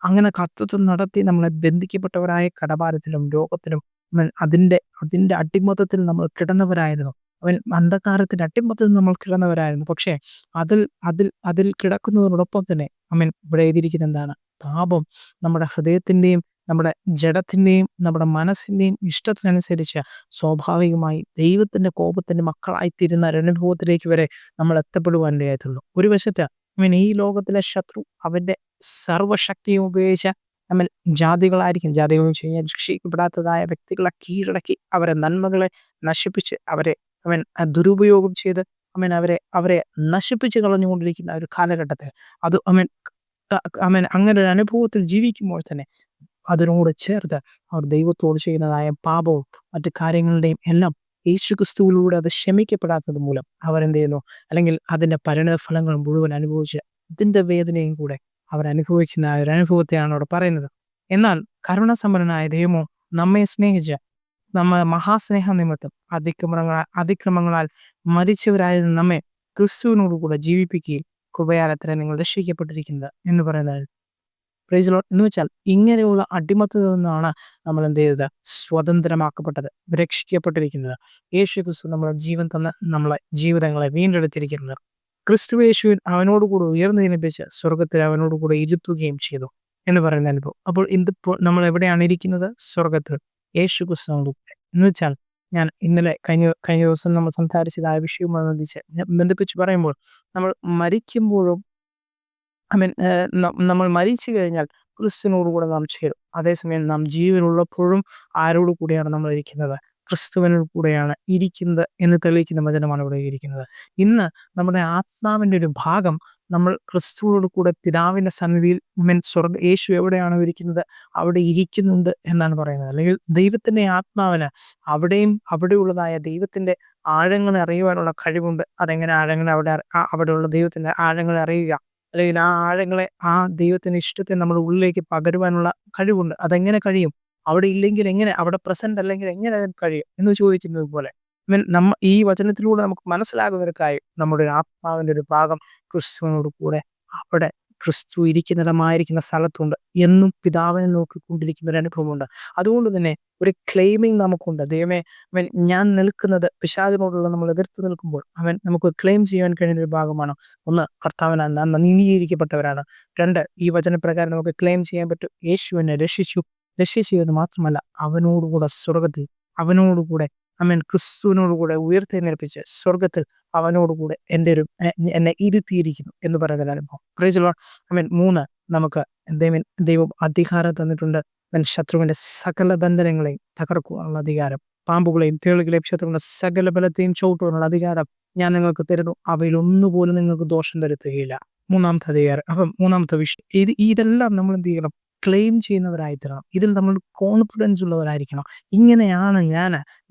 അങ്ങനെ കർത്തൃത്വം നടത്തി നമ്മളെ ബന്ധിക്കപ്പെട്ടവരായ കടഭാരത്തിലും രോഗത്തിലും അതിൻ്റെ അടിമത്തത്തിൽ നമ്മൾ കിടന്നവരായിരുന്നു. അന്ധകാരത്തിന്റെ അടിമത്തത്തിൽ നമ്മൾ കിടന്നവരായിരുന്നു. പക്ഷേ അതിൽ കിടക്കുന്നതിനോടൊപ്പം തന്നെ ഇവിടെ എഴുതിയിരിക്കുന്നത് എന്താണ്? പാപം നമ്മുടെ ഹൃദയത്തിന്റെയും നമ്മുടെ ജഡത്തിന്റെയും നമ്മുടെ മനസ്സിന്റെയും ഇഷ്ടത്തിനനുസരിച്ച് സ്വാഭാവികമായി ദൈവത്തിന്റെ കോപത്തിന്റെ മക്കളായിത്തീരുന്ന ഒരനുഭവത്തിലേക്ക് വരെ നമ്മൾ എത്തപ്പെടുവാൻ ഇടയായിട്ടുള്ളൂ. ഒരു വശത്ത് ഈ ലോകത്തിലെ ശത്രു അവന്റെ സർവശക്തിയും ഉപയോഗിച്ച് ജാതികളായിരിക്കും, ജാതികൾ എന്ന് വെച്ച് കഴിഞ്ഞാൽ രക്ഷിക്കപ്പെടാത്തതായ വ്യക്തികളെ കീഴടക്കി അവരെ നന്മകളെ നശിപ്പിച്ച് അവരെ ദുരുപയോഗം ചെയ്ത് അവരെ നശിപ്പിച്ച് കളഞ്ഞുകൊണ്ടിരിക്കുന്ന ഒരു കാലഘട്ടത്തിൽ അത് അങ്ങനെ ഒരു അനുഭവത്തിൽ ജീവിക്കുമ്പോൾ തന്നെ അതിനോട് ചേർത്ത് അവർ ദൈവത്തോട് ചെയ്യുന്നതായ പാപവും മറ്റു കാര്യങ്ങളുടെയും എല്ലാം യേശുക്രിസ്തുവിലൂടെ അത് ക്ഷമിക്കപ്പെടാത്തത് മൂലം അവരെന്ത് ചെയ്യുന്നു, അല്ലെങ്കിൽ അതിന്റെ പരിണതഫലങ്ങൾ മുഴുവൻ അനുഭവിച്ച് ഇതിന്റെ വേദനയും കൂടെ അവർ അനുഭവിക്കുന്ന ഒരു അനുഭവത്തെയാണ് അവിടെ പറയുന്നത്. എന്നാൽ കരുണാസമ്പന്നനായ ദൈവമോ നമ്മെ സ്നേഹിച്ച് മഹാസ്നേഹ നിമിത്തം അതിക്രമങ്ങളാൽ മരിച്ചവരായ നമ്മെ ക്രിസ്തുവിനോട് കൂടെ ജീവിപ്പിക്കുകയും കൃപയാലത്രേ നിങ്ങൾ രക്ഷിക്കപ്പെട്ടിരിക്കുന്നത് എന്ന് പറയുന്നത്. Price the Lord. എന്ന് വെച്ചാൽ ഇങ്ങനെയുള്ള അടിമത്തത്തിൽ നിന്നാണ് നമ്മൾ എന്ത് ചെയ്തത്? സ്വതന്ത്രമാക്കപ്പെട്ടത്, രക്ഷിക്കപ്പെട്ടിരിക്കുന്നത്. യേശു ക്രിസ്തു നമ്മുടെ ജീവൻ തന്ന് നമ്മളെ ജീവിതങ്ങളെ വീണ്ടെടുത്തിരിക്കുന്നത്. ക്രിസ്തു യേശുവിൻ അവനോടുകൂടെ ഉയർന്നതിനനുസരിച്ച് സ്വർഗത്തിൽ അവനോടുകൂടെ ഇരുത്തുകയും ചെയ്തു എന്ന് പറയുന്ന അനുഭവം. അപ്പോൾ ഇതിപ്പോൾ നമ്മൾ എവിടെയാണ് ഇരിക്കുന്നത്? സ്വർഗത്തിൽ യേശു ക്രിസ്തുവിനോടുകൂടെ. എന്ന് വെച്ചാൽ ഞാൻ ഇന്നലെ കഴിഞ്ഞ ദിവസം നമ്മൾ സംസാരിച്ചതായ വിഷയവുമായി ബന്ധിപ്പിച്ച് പറയുമ്പോൾ നമ്മൾ മരിക്കുമ്പോഴും നമ്മൾ മരിച്ചു കഴിഞ്ഞാൽ ക്രിസ്തുവിനോടുകൂടെ നാം ചേരും. അതേസമയം നാം ജീവനുള്ളപ്പോഴും ആരോട് കൂടിയാണ് നമ്മൾ ഇരിക്കുന്നത്? ക്രിസ്തുവിനോട് കൂടെയാണ് ഇരിക്കുന്നത് എന്ന് തെളിയിക്കുന്ന വചനമാണ് ഇവിടെ ഇരിക്കുന്നത്. ഇന്ന് നമ്മുടെ ആത്മാവിന്റെ ഒരു ഭാഗം നമ്മൾ ക്രിസ്തുവോട് കൂടെ പിതാവിന്റെ സന്നിധിയിൽ യേശു എവിടെയാണോ ഇരിക്കുന്നത് അവിടെ ഇരിക്കുന്നുണ്ട് എന്നാണ് പറയുന്നത്. അല്ലെങ്കിൽ ദൈവത്തിന്റെ ആത്മാവിന് അവിടെയുള്ളതായ ദൈവത്തിന്റെ ആഴങ്ങളെ അറിയുവാനുള്ള കഴിവുണ്ട്. അതെങ്ങനെ ആഴങ്ങളെ അവിടെയുള്ള ദൈവത്തിന്റെ ആഴങ്ങളെ അറിയുക, അല്ലെങ്കിൽ ആ ആഴങ്ങളെ, ആ ദൈവത്തിന്റെ ഇഷ്ടത്തെ നമ്മുടെ ഉള്ളിലേക്ക് പകരുവാനുള്ള കഴിവുണ്ട്. അതെങ്ങനെ കഴിയും? അവിടെ ഇല്ലെങ്കിൽ എങ്ങനെ, അവിടെ പ്രസന്റ് അല്ലെങ്കിൽ എങ്ങനെ അതിന് കഴിയും എന്ന് ചോദിക്കുന്നത് പോലെ ഈ വചനത്തിലൂടെ നമുക്ക് മനസ്സിലാകുന്ന ഒരു കാര്യം, നമ്മുടെ ഒരു ആത്മാവിന്റെ ഒരു ഭാഗം ക്രിസ്തുവിനോട് കൂടെ അവിടെ ക്രിസ്തു ഇരിക്കുന്നിടമായിരിക്കുന്ന സ്ഥലത്തുണ്ട് എന്നും പിതാവിനെ നോക്കിക്കൊണ്ടിരിക്കുന്ന ഒരു അനുഭവമുണ്ട്. അതുകൊണ്ട് തന്നെ ഒരു ക്ലെയിമിങ് നമുക്കുണ്ട്. ദൈവമേ, ഞാൻ നിൽക്കുന്നത് പിശാചിനോടുള്ള നമ്മൾ എതിർത്ത് നിൽക്കുമ്പോൾ നമുക്ക് ക്ലെയിം ചെയ്യാൻ കഴിയുന്ന ഒരു ഭാഗമാണ്. ഒന്ന്, കർത്താവിനാൽ നാം നീതീകരിക്കപ്പെട്ടവരാണ്. രണ്ട്, ഈ വചനപ്രകാരം നമുക്ക് ക്ലെയിം ചെയ്യാൻ പറ്റും, യേശു എന്നെ രക്ഷിച്ചു എന്ന് മാത്രമല്ല, അവനോടുകൂടെ സ്വർഗത്തിൽ അവനോടുകൂടെ ക്രിസ്തുവിനോടുകൂടെ ഉയർത്തെഴുന്നേൽപ്പിച്ച് സ്വർഗത്തിൽ അവനോടുകൂടെ എന്നെ ഇരുത്തിയിരിക്കുന്നു എന്ന് പറയുന്ന അനുഭവം. Price the Lord. മൂന്ന്, നമുക്ക് ദൈവം അധികാരം തന്നിട്ടുണ്ട്. ശത്രുവിന്റെ സകല ബന്ധനങ്ങളെയും തകർക്കുവാനുള്ള അധികാരം, പാമ്പുകളെയും തേളുകളെയും ശത്രുവിന്റെ സകല ബലത്തെയും ചവിട്ടുവാനുള്ള അധികാരം ഞാൻ നിങ്ങൾക്ക് തരുന്നു, അവയിൽ ഒന്നുപോലും നിങ്ങൾക്ക് ദോഷം വരുത്തുകയില്ല. മൂന്നാമത്തെ അധികാരം. മൂന്നാമത്തെ വിഷയം, ഇതെല്ലാം നമ്മൾ എന്ത് ചെയ്യണം? ക്ലെയിം ചെയ്യുന്നവരായി തീരണം. ഇതിൽ നമ്മൾ കോൺഫിഡൻസ് ഉള്ളവരായിരിക്കണം. ഇങ്ങനെയാണ്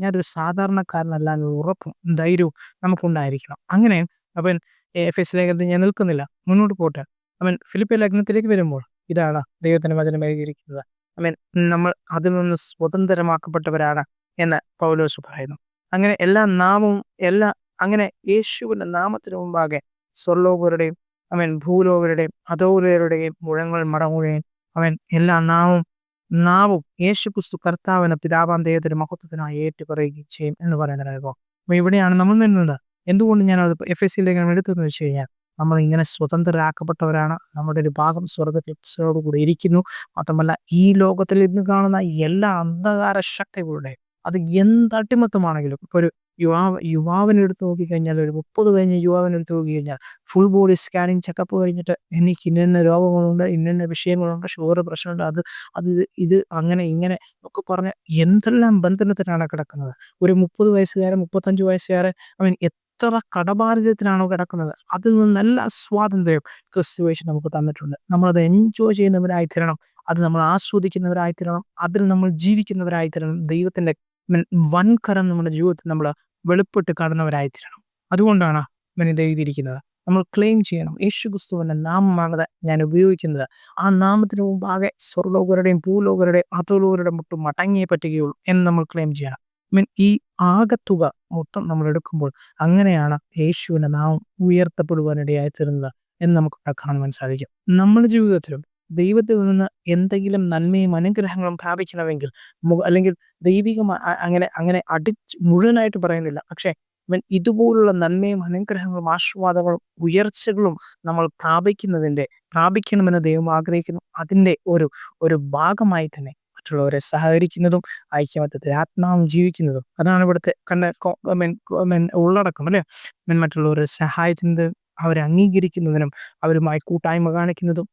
ഞാനൊരു സാധാരണക്കാരനല്ല എന്നൊരു ഉറപ്പും ധൈര്യവും നമുക്കുണ്ടായിരിക്കണം. അങ്ങനെ എഫെസ്യ ലേഖനത്തിൽ ഞാൻ നിൽക്കുന്നില്ല, മുന്നോട്ട് പോട്ടെ. ഫിലിപ്പിയ ലേഖനത്തിലേക്ക് വരുമ്പോൾ ഇതാണ് ദൈവത്തിന്റെ വചനം എഴുതിയിരിക്കുന്നത്. നമ്മൾ അതിൽ നിന്ന് സ്വതന്ത്രമാക്കപ്പെട്ടവരാണ് എന്ന് പൗലോസ് പറയുന്നു. അങ്ങനെ അങ്ങനെ യേശുവിന്റെ നാമത്തിന് മുമ്പാകെ സ്വർലോകരുടെയും ഭൂലോകരുടെയും അധോലോകരുടെയും മുഴങ്ങൾ മടങ്ങുകയും എല്ലാ നാവും യേശു ക്രിസ്തു കർത്താവിന് പിതാവാം ദൈവത്തിന്റെ മഹത്വത്തിനായി ഏറ്റുപറയുകയും ചെയ്യും എന്ന് പറയുന്ന അനുഭവം. ഇവിടെയാണ് നമ്മൾ നിന്നത്. എന്തുകൊണ്ട് ഞാനത് എഫെസ്യ ലേഖനം എടുത്തെന്ന് വെച്ച് കഴിഞ്ഞാൽ, നമ്മൾ ഇങ്ങനെ സ്വതന്ത്രരാക്കപ്പെട്ടവരാണ്. നമ്മുടെ ഒരു ഭാഗം സ്വർഗത്തിൽ കൂടെ ഇരിക്കുന്നു. മാത്രമല്ല, ഈ ലോകത്തിൽ ഇന്ന് കാണുന്ന എല്ലാ അന്ധകാര ശക്തികളുടെ അത് എന്ത് അടിമത്തമാണെങ്കിലും, ഇപ്പൊ ഒരു യുവാവിനെ എടുത്ത് നോക്കിക്കഴിഞ്ഞാൽ, ഒരു 30 കഴിഞ്ഞ യുവാവിനെ എടുത്ത് നോക്കിക്കഴിഞ്ഞാൽ, ഫുൾ ബോഡി സ്കാനിങ് ചെക്കപ്പ് കഴിഞ്ഞിട്ട് എനിക്ക് ഇന്ന രോഗങ്ങളുണ്ട്, ഇന്ന വിഷയങ്ങളുണ്ട്, ഷുഗർ, പ്രഷറുണ്ട്, ഇത് അങ്ങനെ ഇങ്ങനെ ഒക്കെ പറഞ്ഞ് എന്തെല്ലാം ബന്ധനത്തിനാണ് കിടക്കുന്നത്. ഒരു 30 വയസ്സുകാരൻ, 35 വയസ്സുകാരൻ എത്ര കടബാധ്യതത്തിനാണോ കിടക്കുന്നത്, അതിൽ നിന്നെല്ലാം സ്വാതന്ത്ര്യം ക്രിസ്തുയേശു നമുക്ക് തന്നിട്ടുണ്ട്. നമ്മളത് എൻജോയ് ചെയ്യുന്നവരായി തീരണം. അത് നമ്മൾ ആസ്വദിക്കുന്നവരായി തീരണം. അതിൽ നമ്മൾ ജീവിക്കുന്നവരായി തീരണം. ദൈവത്തിന്റെ വൻകരം നമ്മുടെ ജീവിതത്തിൽ നമ്മൾ വെളിപ്പെട്ട് കാണുന്നവരായി തീരണം. അതുകൊണ്ടാണ് ഇത് എഴുതിയിരിക്കുന്നത്. നമ്മൾ ക്ലെയിം ചെയ്യണം, യേശു ക്രിസ്തുവിന്റെ നാമമാണത് ഞാൻ ഉപയോഗിക്കുന്നത്. ആ നാമത്തിന് മുമ്പാകെ സ്വർലോകരുടെയും ഭൂലോകരുടെയും അധോലോകരുടെ മുട്ടും മടങ്ങിയേ പറ്റുകയുള്ളൂ എന്ന് നമ്മൾ ക്ലെയിം ചെയ്യണം. ഈ ആകത്തുക മൊത്തം നമ്മൾ എടുക്കുമ്പോൾ അങ്ങനെയാണ് യേശുവിന്റെ നാമം ഉയർത്തപ്പെടുവാനിടയായി തീരുന്നത് എന്ന് നമുക്ക് കാണുവാൻ സാധിക്കും. നമ്മുടെ ജീവിതത്തിലും ദൈവത്തിൽ നിന്ന് എന്തെങ്കിലും നന്മയും അനുഗ്രഹങ്ങളും പ്രാപിക്കണമെങ്കിൽ, അല്ലെങ്കിൽ ദൈവികമായി അങ്ങനെ മുഴുവനായിട്ട് പറയുന്നില്ല, പക്ഷെ ഇതുപോലുള്ള നന്മയും അനുഗ്രഹങ്ങളും ആശീർവാദങ്ങളും ഉയർച്ചകളും നമ്മൾ പ്രാപിക്കണമെന്ന് ദൈവം ആഗ്രഹിക്കുന്നു. അതിൻ്റെ ഒരു ഭാഗമായി തന്നെ മറ്റുള്ളവരെ സഹകരിക്കുന്നതും ഐക്യമത്യത്തിൽ ആത്മാവും ജീവിക്കുന്നതും അതാണ് ഇവിടുത്തെ ഉള്ളടക്കം, അല്ലെ? മറ്റുള്ളവരെ സഹായിക്കുന്നത്, അവരെ അംഗീകരിക്കുന്നതിനും അവരുമായി കൂട്ടായ്മ കാണിക്കുന്നതും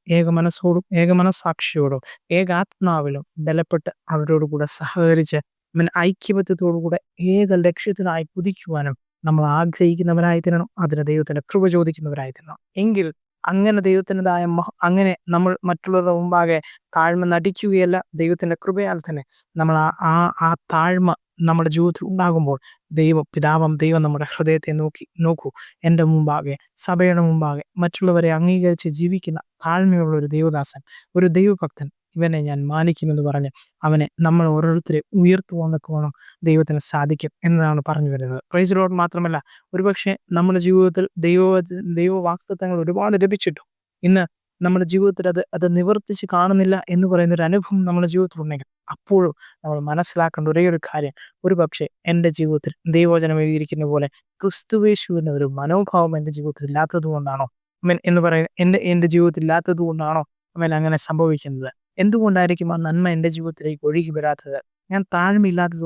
ഏകമനസാക്ഷിയോടും ഏകാത്മാവിലും ബലപ്പെട്ട് അവരോടുകൂടെ സഹകരിച്ച് ഐക്യമത്യത്തോടുകൂടെ ഏക ലക്ഷ്യത്തിനായി കുതിക്കുവാനും നമ്മൾ ആഗ്രഹിക്കുന്നവരായി തീരണം. അതിന് ദൈവത്തിന്റെ കൃപ ചോദിക്കുന്നവരായി തീരണം. എങ്കിൽ അങ്ങനെ ദൈവത്തിൻ്റെതായ അങ്ങനെ നമ്മൾ മറ്റുള്ളവരുടെ മുമ്പാകെ താഴ്മ നടിക്കുകയല്ല, ദൈവത്തിന്റെ കൃപയാൽ തന്നെ നമ്മൾ ആ താഴ്മ നമ്മുടെ ജീവിതത്തിൽ ഉണ്ടാകുമ്പോൾ ദൈവം നമ്മുടെ ഹൃദയത്തെ നോക്കൂ, എൻ്റെ മുമ്പാകെ, സഭയുടെ മുമ്പാകെ മറ്റുള്ളവരെ അംഗീകരിച്ച് ജീവിക്കുന്ന താഴ്മയുള്ള ഒരു ദൈവദാസൻ, ഒരു ദൈവഭക്തൻ, ഇവനെ ഞാൻ മാനിക്കുമെന്ന് പറഞ്ഞ് അവനെ നമ്മൾ ഓരോരുത്തരെ ഉയർത്തുവാനൊക്കെ ദൈവത്തിന് സാധിക്കും എന്നതാണ് പറഞ്ഞു വരുന്നത്. Price the lord. മാത്രമല്ല, ഒരുപക്ഷെ നമ്മുടെ ജീവിതത്തിൽ ദൈവവാഗ്ദത്തങ്ങൾ ഒരുപാട് ലഭിച്ചിട്ടും ഇന്ന് നമ്മുടെ ജീവിതത്തിൽ അത് നിവർത്തിച്ച് കാണുന്നില്ല എന്ന് പറയുന്ന ഒരു അനുഭവം നമ്മുടെ ജീവിതത്തിൽ ഉണ്ടെങ്കിൽ, അപ്പോഴും നമ്മൾ മനസ്സിലാക്കേണ്ട ഒരേ ഒരു കാര്യം, ഒരുപക്ഷെ എൻ്റെ ജീവിതത്തിൽ ദൈവവചനം എഴുതിയിരിക്കുന്ന പോലെ ക്രിസ്തുയേശുവിന്റെ ഒരു മനോഭാവം എൻ്റെ ജീവിതത്തിൽ ഇല്ലാത്തത് കൊണ്ടാണോ എന്ന് പറയുന്നത്, എൻ്റെ ജീവിതത്തിൽ ഇല്ലാത്തത് കൊണ്ടാണോ അങ്ങനെ സംഭവിക്കുന്നത്? എന്തുകൊണ്ടായിരിക്കും ആ നന്മ എൻ്റെ ജീവിതത്തിലേക്ക് ഒഴുകി വരാത്തത്? ഞാൻ താഴ്മയില്ലാത്തത്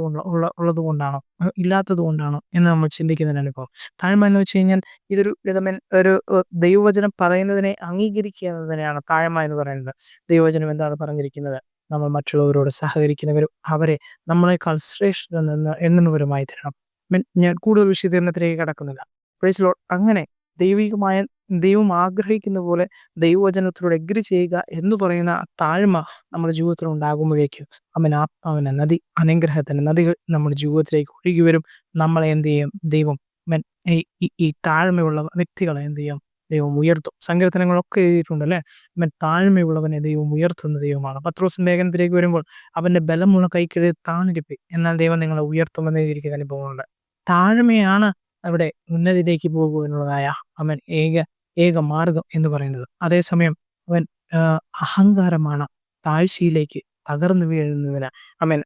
ഉള്ളത് കൊണ്ടാണോ ഇല്ലാത്തത് കൊണ്ടാണോ എന്ന് നമ്മൾ ചിന്തിക്കുന്നതിന് അനുഭവം. താഴ്മ എന്ന് വെച്ച് കഴിഞ്ഞാൽ ഇതൊരു ഒരു ദൈവവചനം പറയുന്നതിനെ അംഗീകരിക്കുക എന്നതിനെയാണ് താഴ്മ എന്ന് പറയുന്നത്. ദൈവവചനം എന്താണ് പറഞ്ഞിരിക്കുന്നത്? നമ്മൾ മറ്റുള്ളവരോട് സഹകരിക്കുന്നവരും അവരെ നമ്മളെക്കാൾ ശ്രേഷ്ഠ എണ്ണുന്നവരുമായി തരണം. ഞാൻ കൂടുതൽ വിശദീകരണത്തിലേക്ക് കടക്കുന്നില്ല. Price the Lord. അങ്ങനെ ദൈവം ആഗ്രഹിക്കുന്ന പോലെ ദൈവവചനത്തിലൂടെ എഗ്രി ചെയ്യുക എന്ന് പറയുന്ന താഴ്മ നമ്മുടെ ജീവിതത്തിൽ ഉണ്ടാകുമ്പോഴേക്കും ആത്മാവിന്റെ നദി, അനുഗ്രഹത്തിന്റെ നദികൾ നമ്മുടെ ജീവിതത്തിലേക്ക് ഒഴുകി വരും. നമ്മളെ എന്ത് ചെയ്യും? ദൈവം ഈ താഴ്മയുള്ള വ്യക്തികളെ എന്ത് ചെയ്യും? ദൈവം ഉയർത്തും. സങ്കീർത്തനങ്ങളൊക്കെ എഴുതിയിട്ടുണ്ട് അല്ലേ? അവൻ താഴ്മയുള്ളവനെ ദൈവം ഉയർത്തുന്ന ദൈവമാണ്. പത്രോസിന്റെ ലേഖനത്തിലേക്ക് വരുമ്പോൾ അവന്റെ ബലമുള്ള കൈക്കീഴിൽ താണിരിപ്പി, എന്നാൽ ദൈവം നിങ്ങളെ ഉയർത്തുമെന്ന് എഴുതിയിരിക്കുന്ന അനുഭവമുണ്ട്. താഴ്മയാണ് അവിടെ ഉന്നതിയിലേക്ക് പോകുക എന്നുള്ളതായ അവൻ ഏക മാർഗം എന്ന് പറയുന്നത്. അതേസമയം അവൻ അഹങ്കാരമാണ് താഴ്ചയിലേക്ക് തകർന്നു വീഴുന്നതിന് അവൻ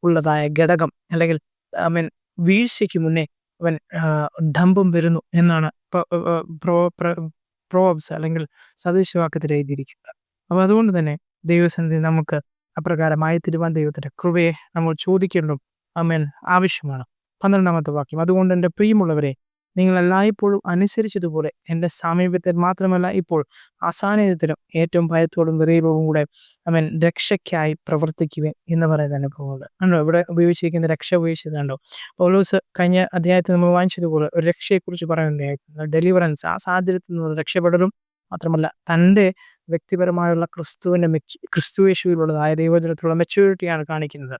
ഉള്ളതായ ഘടകം, അല്ലെങ്കിൽ അവൻ വീഴ്ചയ്ക്ക് മുന്നേ അവൻ ഡംഭം വരുന്നു എന്നാണ് പ്രോബ്സ് അല്ലെങ്കിൽ സദൃശവാക്യത്തിൽ എഴുതിയിരിക്കുന്നത്. അപ്പോൾ അതുകൊണ്ട് തന്നെ ദൈവസന്നിധി നമുക്ക് അപ്രകാരമായി തിരുവാൻ ദൈവത്തിന്റെ കൃപയെ നമ്മൾ ചോദിക്കേണ്ടതും ആവശ്യമാണ്. 12-ാമത്തെ വാക്യം, അതുകൊണ്ട് എൻ്റെ പ്രിയമുള്ളവരെ, നിങ്ങൾ എല്ലായ്പ്പോഴും അനുസരിച്ചതുപോലെ എൻ്റെ സാമീപ്യത്തിൽ മാത്രമല്ല, ഇപ്പോൾ അസാന്നിധ്യത്തിലും ഏറ്റവും ഭയത്തോടും വിറയലോടും കൂടെ അവൻ രക്ഷയ്ക്കായി പ്രവർത്തിക്കുവാൻ എന്ന് പറയുന്ന അനുഭവമുണ്ട്. കണ്ടോ, ഇവിടെ ഉപയോഗിച്ചിരിക്കുന്ന രക്ഷ ഉപയോഗിച്ചതുണ്ടോ? പൗലോസ് കഴിഞ്ഞ അധ്യായത്തിൽ നമ്മൾ വാങ്ങിച്ചതുപോലെ ഒരു രക്ഷയെക്കുറിച്ച് പറയുന്നുണ്ടായിരുന്നു. ഡെലിവറൻസ്, ആ സാഹചര്യത്തിൽ നിന്ന് രക്ഷപ്പെടലും മാത്രമല്ല, തൻ്റെ വ്യക്തിപരമായുള്ള ക്രിസ്തുയേശുവിലുള്ളതായ ദൈവജനത്തിലുള്ള മെച്യൂരിറ്റിയാണ് കാണിക്കുന്നത്.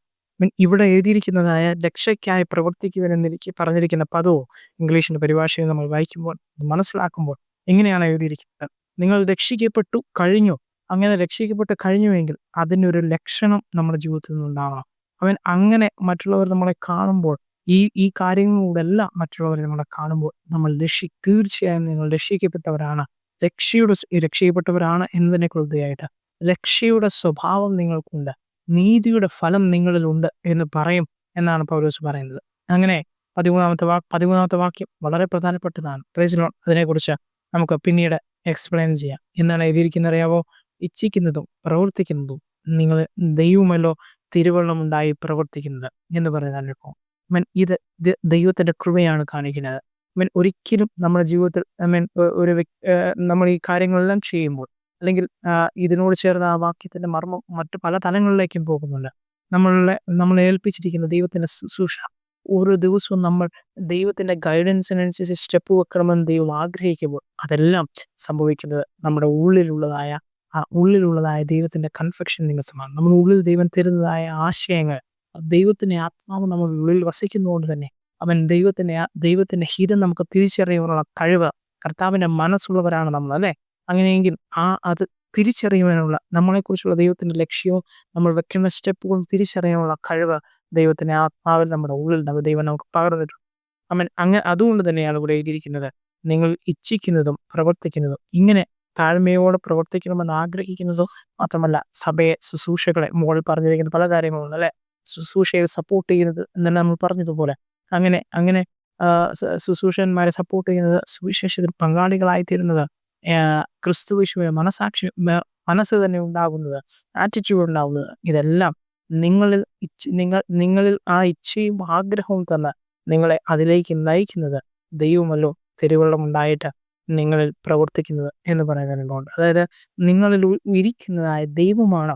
ഇവിടെ എഴുതിയിരിക്കുന്നതായ രക്ഷയ്ക്കായി പ്രവർത്തിക്കുവാൻ എനിക്ക് പറഞ്ഞിരിക്കുന്ന പദവും ഇംഗ്ലീഷിന്റെ പരിഭാഷയിൽ നമ്മൾ വായിക്കുമ്പോൾ മനസ്സിലാക്കുമ്പോൾ എങ്ങനെയാണ് എഴുതിയിരിക്കുന്നത്? നിങ്ങൾ രക്ഷിക്കപ്പെട്ടു കഴിഞ്ഞു. അങ്ങനെ രക്ഷിക്കപ്പെട്ട് കഴിഞ്ഞുവെങ്കിൽ അതിനൊരു ലക്ഷണം നമ്മുടെ ജീവിതത്തിൽ നിന്നുണ്ടാവണം. അവൻ അങ്ങനെ മറ്റുള്ളവർ നമ്മളെ കാണുമ്പോൾ ഈ കാര്യങ്ങളിലൂടെല്ലാം മറ്റുള്ളവരെ നമ്മളെ കാണുമ്പോൾ നമ്മൾ തീർച്ചയായും നിങ്ങൾ രക്ഷിക്കപ്പെട്ടവരാണ്, രക്ഷിക്കപ്പെട്ടവരാണ് എന്നതിനെ കുറിച്ചായിട്ട് രക്ഷയുടെ സ്വഭാവം നിങ്ങൾക്കുണ്ട്, നീതിയുടെ ഫലം നിങ്ങളിലുണ്ട് എന്ന് പറയും എന്നാണ് പൗലോസ് പറയുന്നത്. അങ്ങനെ 13-ാമത്തെ വാക്യം വളരെ പ്രധാനപ്പെട്ടതാണ്. Price the Lord. അതിനെക്കുറിച്ച് നമുക്ക് പിന്നീട് എക്സ്പ്ലെയിൻ ചെയ്യാം. എന്താണ് എഴുതിയിരിക്കുന്നത് അറിയാവോ? ഇച്ഛിക്കുന്നതും പ്രവർത്തിക്കുന്നതും നിങ്ങൾ ദൈവമല്ലോ തിരുവള്ളം ഉണ്ടായി പ്രവർത്തിക്കുന്നത് എന്ന് പറയുന്ന അനുഭവം. ഇത് ദൈവത്തിന്റെ കൃപയാണ് കാണിക്കുന്നത്. ഒരിക്കലും നമ്മുടെ ജീവിതത്തിൽ നമ്മൾ ഈ കാര്യങ്ങളെല്ലാം ചെയ്യുമ്പോൾ, അല്ലെങ്കിൽ ഇതിനോട് ചേർന്ന ആ വാക്യത്തിന്റെ മർമ്മം മറ്റു പല തലങ്ങളിലേക്കും പോകുന്നുണ്ട്. നമ്മളെ ഏൽപ്പിച്ചിരിക്കുന്ന ദൈവത്തിന്റെ ശുശ്രൂഷ, ഓരോ ദിവസവും നമ്മൾ ദൈവത്തിന്റെ ഗൈഡൻസിനനുസരിച്ച് സ്റ്റെപ്പ് വെക്കണമെന്ന് ദൈവം ആഗ്രഹിക്കുമ്പോൾ അതെല്ലാം സംഭവിക്കുന്നത് നമ്മുടെ ഉള്ളിലുള്ളതായ ദൈവത്തിന്റെ കൺഫെക്ഷൻ നിമിത്തമാണ്. നമ്മുടെ ഉള്ളിൽ ദൈവം തരുന്നതായ ആശയങ്ങൾ, ദൈവത്തിന്റെ ആത്മാവ് നമ്മുടെ ഉള്ളിൽ വസിക്കുന്നതുകൊണ്ട് തന്നെ അവൻ ദൈവത്തിന്റെ ഹിതം നമുക്ക് തിരിച്ചറിയാനുള്ള കഴിവ്, കർത്താവിന്റെ മനസ്സുള്ളവരാണ് നമ്മൾ അല്ലേ? അങ്ങനെയെങ്കിൽ അത് തിരിച്ചറിയുവാനുള്ള, നമ്മളെക്കുറിച്ചുള്ള ദൈവത്തിന്റെ ലക്ഷ്യവും നമ്മൾ വെക്കുന്ന സ്റ്റെപ്പുകളും തിരിച്ചറിയാനുള്ള കഴിവ് ദൈവത്തിന്റെ ആത്മാവിൽ നമ്മുടെ ഉള്ളിൽ ദൈവം നമുക്ക് പകർന്നിട്ടുണ്ട്. അതുകൊണ്ട് തന്നെയാണ് ഇവിടെ എഴുതിയിരിക്കുന്നത്, നിങ്ങൾ ഇച്ഛിക്കുന്നതും പ്രവർത്തിക്കുന്നതും, ഇങ്ങനെ താഴ്മയോടെ പ്രവർത്തിക്കണമെന്ന് ആഗ്രഹിക്കുന്നതും മാത്രമല്ല, സഭയെ, ശുശ്രൂഷകളെ, മുകളിൽ പറഞ്ഞിരിക്കുന്ന പല കാര്യങ്ങളുണ്ട് അല്ലെ? ശുശ്രൂഷയെ സപ്പോർട്ട് ചെയ്യുന്നത് എന്നെല്ലാം നമ്മൾ പറഞ്ഞതുപോലെ അങ്ങനെ ശുശ്രൂഷന്മാരെ സപ്പോർട്ട് ചെയ്യുന്നത്, സുവിശേഷത്തിൽ പങ്കാളികളായി തീരുന്നത്, ക്രിസ്തുയേശുവിനെ മനസ്സ് തന്നെ ഉണ്ടാകുന്നത്, ആറ്റിറ്റ്യൂഡ് ഉണ്ടാകുന്നത്, ഇതെല്ലാം നിങ്ങളിൽ ആ ഇച്ഛയും ആഗ്രഹവും തന്നെ നിങ്ങളെ അതിലേക്ക് നയിക്കുന്നത് ദൈവമല്ലോ തിരുവള്ളം ഉണ്ടായിട്ട് നിങ്ങളിൽ പ്രവർത്തിക്കുന്നത് എന്ന് പറയുന്നുണ്ട്. അതായത് നിങ്ങളിൽ ഇരിക്കുന്നതായ ദൈവമാണ്,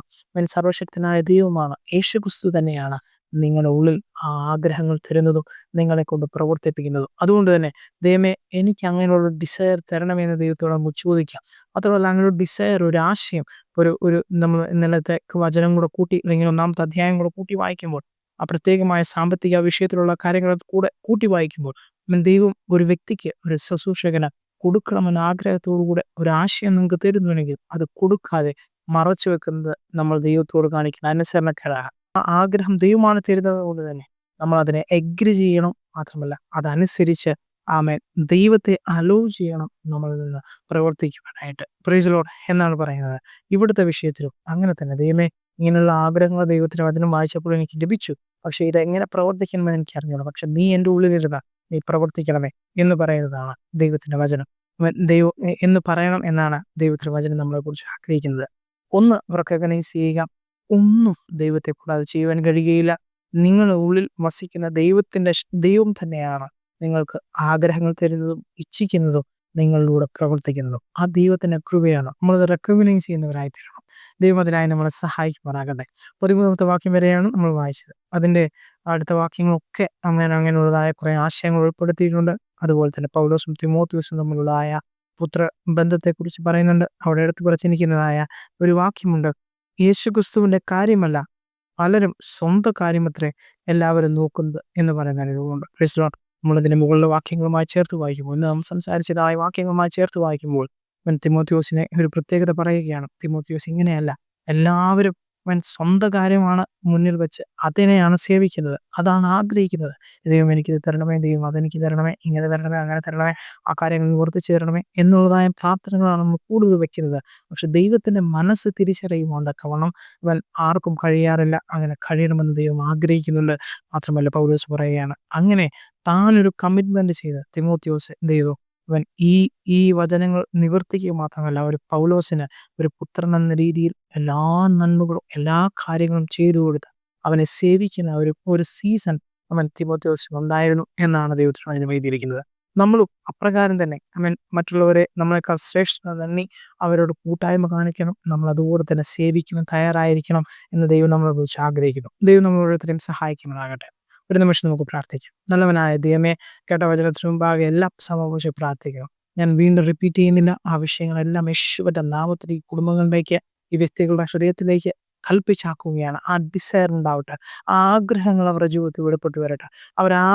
സർവശക്തനായ ദൈവമാണ്, യേശുക്രിസ്തു തന്നെയാണ് നിങ്ങളുടെ ഉള്ളിൽ ആ ആഗ്രഹങ്ങൾ തരുന്നതും നിങ്ങളെ കൊണ്ട് പ്രവർത്തിപ്പിക്കുന്നതും. അതുകൊണ്ട് തന്നെ ദൈവമേ, എനിക്ക് അങ്ങനെയുള്ള ഡിസയർ തരണമെന്ന് ദൈവത്തോട് നമുക്ക് ചോദിക്കാം. മാത്രമല്ല, അങ്ങനെ ഒരു ഡിസയർ, ഒരു ആശയം, ഒരു നമ്മൾ ഇന്നലത്തെ വചനം കൂടെ കൂട്ടി, അല്ലെങ്കിൽ 1-ാമത്തെ അധ്യായം കൂടെ കൂട്ടി വായിക്കുമ്പോൾ, ആ പ്രത്യേകമായ സാമ്പത്തിക വിഷയത്തിലുള്ള കാര്യങ്ങൾ കൂടെ കൂട്ടി വായിക്കുമ്പോൾ, ദൈവം ഒരു വ്യക്തിക്ക്, ഒരു ശുശ്രൂഷകന് കൊടുക്കണമെന്ന ആഗ്രഹത്തോടുകൂടെ ഒരു ആശയം നിങ്ങൾക്ക് തരുന്നുവെങ്കിൽ അത് കൊടുക്കാതെ മറച്ചു വെക്കുന്നത് നമ്മൾ ദൈവത്തോട് കാണിക്കുന്ന അനുസരണക്കേടാണ്. ആ ആഗ്രഹം ദൈവമാണ് തരുന്നത് കൊണ്ട് തന്നെ നമ്മൾ അതിനെ എഗ്രി ചെയ്യണം. മാത്രമല്ല, അതനുസരിച്ച് ദൈവത്തെ അലോ ചെയ്യണം നമ്മളിൽ നിന്ന് പ്രവർത്തിക്കുവാനായിട്ട്. പ്രൈസ് ദി ലോർഡ് എന്നാണ് പറയുന്നത്. ഇവിടുത്തെ വിഷയത്തിലും അങ്ങനെ തന്നെ, ദൈവമേ, ഇങ്ങനെയുള്ള ആഗ്രഹങ്ങൾ ദൈവത്തിന്റെ വചനം വായിച്ചപ്പോൾ എനിക്ക് ലഭിച്ചു, പക്ഷെ ഇതെങ്ങനെ പ്രവർത്തിക്കണമെന്ന് എനിക്ക് അറിഞ്ഞോളൂ, പക്ഷെ നീ എൻ്റെ ഉള്ളിലിരുന്ന നീ പ്രവർത്തിക്കണമേ എന്ന് പറയുന്നതാണ് ദൈവത്തിന്റെ വചനം. ദൈവം എന്ന് പറയണം എന്നാണ് ദൈവത്തിന്റെ വചനം നമ്മളെ കുറിച്ച് ആഗ്രഹിക്കുന്നത്. ഒന്ന് റെക്കഗ്നൈസ് ചെയ്യുക, ഒന്നും ദൈവത്തെ കൂടാതെ ചെയ്യുവാൻ കഴിയുകയില്ല. നിങ്ങളുടെ ഉള്ളിൽ വസിക്കുന്ന ദൈവം തന്നെയാണ് നിങ്ങൾക്ക് ആഗ്രഹങ്ങൾ തരുന്നതും ഇച്ഛിക്കുന്നതും നിങ്ങളിലൂടെ പ്രവർത്തിക്കുന്നതും. ആ ദൈവത്തിന്റെ കൃപയാണ്. നമ്മളത് റെക്കഗ്നൈസ് ചെയ്യുന്നവരായി തീരണം. ദൈവം അതിനായി നമ്മളെ സഹായിക്കുമാറാകട്ടെ. 13-ാമത്തെ വാക്യം വരെയാണ് നമ്മൾ വായിച്ചത്. അതിന്റെ അടുത്ത വാക്യങ്ങളൊക്കെ അങ്ങനെയുള്ളതായ കുറെ ആശയങ്ങൾ ഉൾപ്പെടുത്തിയിട്ടുണ്ട്. അതുപോലെ തന്നെ പൗലോസും തിമോത്തിയോസും തമ്മിലുള്ളതായ പുത്രബന്ധത്തെക്കുറിച്ച് പറയുന്നുണ്ട്. അവിടെ എടുത്തു കുറച്ചിരിക്കുന്നതായ ഒരു വാക്യമുണ്ട്, യേശുക്രിസ്തുവിന്റെ കാര്യമല്ല, പലരും സ്വന്തം കാര്യമത്രേ എല്ലാവരും നോക്കുന്നത് എന്ന് പറയുന്ന അനുഭവമുണ്ട്. നമ്മളിതിന് മുകളിലെ വാക്യങ്ങളുമായി ചേർത്ത് വായിക്കുമ്പോൾ, ഇന്ന് നാം സംസാരിച്ചതായ വാക്യങ്ങളുമായി ചേർത്ത് വായിക്കുമ്പോൾ, അവൻ തിമോത്തിയോസിനെ ഒരു പ്രത്യേകത പറയുകയാണ്. തിമോത്തിയോസ് ഇങ്ങനെയല്ല, എല്ലാവരും അവൻ സ്വന്തം കാര്യമാണ് മുന്നിൽ വെച്ച് അതിനെയാണ് സേവിക്കുന്നത്, അതാണ് ആഗ്രഹിക്കുന്നത്. ദൈവം എനിക്കിത് തരണമേ, ദൈവം അതെനിക്ക് തരണമേ, ഇങ്ങനെ തരണമേ, അങ്ങനെ തരണമേ, ആ കാര്യങ്ങൾ നിവർത്തിച്ചു തരണമേ എന്നുള്ളതായ പ്രാർത്ഥനകളാണ് നമ്മൾ കൂടുതൽ വെക്കുന്നത്. പക്ഷെ ദൈവത്തിൻ്റെ മനസ്സ് തിരിച്ചറിയുമ്പോൾ തക്കവണ്ണം അവൻ ആർക്കും കഴിയാറില്ല. അങ്ങനെ കഴിയണമെന്ന് ദൈവം ആഗ്രഹിക്കുന്നുണ്ട്. മാത്രമല്ല പൗലോസ് പറയുകയാണ്, അങ്ങനെ താനൊരു കമ്മിറ്റ്മെന്റ് ചെയ്ത് തിമോത്തിയോസ് എന്ത് ചെയ്തു? അവൻ ഈ ഈ വചനങ്ങൾ നിവർത്തിക്കുക മാത്രമല്ല, ഒരു പൗലോസിന് ഒരു പുത്രൻ എന്ന രീതിയിൽ എല്ലാ നന്മകളും എല്ലാ കാര്യങ്ങളും ചെയ്തു കൊടുത്ത് അവനെ സേവിക്കുന്ന ഒരു സീസൺ അവൻ തിമോത്തിയോസിന് ഉണ്ടായിരുന്നു എന്നാണ് ദൈവത്തിന് അതിന് എഴുതിയിരിക്കുന്നത്. നമ്മളും അപ്രകാരം തന്നെ അവൻ മറ്റുള്ളവരെ നമ്മളെക്കാൾ ശ്രേഷ്ഠത തന്നെ അവരോട് കൂട്ടായ്മ കാണിക്കണം. നമ്മൾ അതുപോലെ തന്നെ സേവിക്കണം, തയ്യാറായിരിക്കണം എന്ന് ദൈവം നമ്മളെ കുറിച്ച് ആഗ്രഹിക്കുന്നു. ദൈവം നമ്മൾ ഓരോരുത്തരെയും സഹായിക്കുമെന്നാകട്ടെ. ഒരു നിമിഷം നമുക്ക് പ്രാർത്ഥിക്കാം. നല്ലവനായ ദൈവമേ, കേട്ട വചനത്തിന് മുമ്പാകെ എല്ലാം സമർപ്പിച്ച് പ്രാർത്ഥിക്കണം. ഞാൻ വീണ്ടും റിപ്പീറ്റ് ചെയ്യുന്നില്ല. ആ വിഷയങ്ങളെല്ലാം യേശുവിന്റെ നാമത്തിൽ ഈ കുടുംബങ്ങളിലേക്ക്, ഈ വ്യക്തികളുടെ ഹൃദയത്തിലേക്ക് കൽപ്പിച്ചാക്കുകയാണ്. ആ ഡിസയർ ഉണ്ടാവട്ടെ, ആ ആഗ്രഹങ്ങൾ അവരുടെ ജീവിതത്തിൽ വെളിപ്പെട്ട് വരട്ടെ.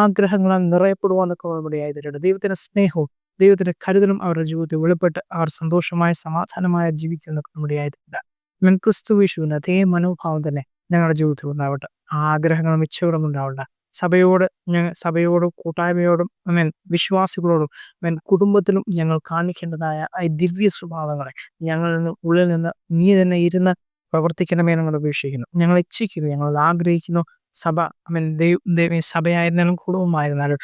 ആഗ്രഹങ്ങളാൽ നിറയപ്പെടുവാന്നൊക്കെ ഇടയായി തരട്ടെ. ദൈവത്തിന്റെ സ്നേഹവും ദൈവത്തിന്റെ കരുതലും അവരുടെ ജീവിതത്തിൽ വെളിപ്പെട്ട് അവർ സന്തോഷമായ സമാധാനമായ ജീവിക്കുന്നൊക്കെ ഇടയായി തരട്ടെ. ഞാൻ ക്രിസ്തു യേശുവിന്റെ അതേ മനോഭാവം തന്നെ ഞങ്ങളുടെ ജീവിതത്തിൽ ഉണ്ടാവട്ടെ. ആ ആഗ്രഹങ്ങളും ഇച്ഛകളും ഉണ്ടാവട്ടെ. സഭയോടും കൂട്ടായ്മയോടും വിശ്വാസികളോടും കുടുംബത്തിലും ഞങ്ങൾ കാണിക്കേണ്ടതായ ഈ ദിവ്യ സ്വഭാവങ്ങളെ ഞങ്ങളിൽ നിന്ന് ഉള്ളിൽ നിന്ന് നീ തന്നെ ഇരുന്ന് പ്രവർത്തിക്കണമേ ഞങ്ങൾ അപേക്ഷിക്കുന്നു. ഞങ്ങൾ ഇച്ഛിക്കുന്നു, ഞങ്ങൾ ആഗ്രഹിക്കുന്നു. സഭ സഭയായിരുന്നാലും കുടുംബമായിരുന്നാലും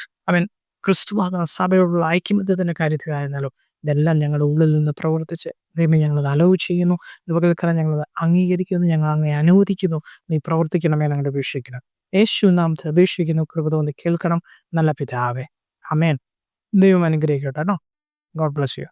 ക്രിസ്തുവാകുന്ന സഭയോടുള്ള ഐക്യമത്യത്തിന്റെ കാര്യത്തിലായിരുന്നാലും ഇതെല്ലാം ഞങ്ങളുടെ ഉള്ളിൽ നിന്ന് പ്രവർത്തിച്ച് ദൈവമേ ഞങ്ങൾ അലവ് ചെയ്യുന്നു. ഇതുപകൽക്കാലം ഞങ്ങൾ അംഗീകരിക്കുന്നു, ഞങ്ങൾ അങ്ങനെ അനുവദിക്കുന്നു. നീ പ്രവർത്തിക്കണമേ ഞങ്ങൾ അപേക്ഷിക്കുന്നു. യേശു നാമത്തിൽ അപേക്ഷിക്കുന്നു. കൃപ തോന്നി കേൾക്കണം നല്ല പിതാവേ. ആമേൻ. ദൈവം അനുഗ്രഹിക്കട്ടെ കേട്ടോ. God bless you.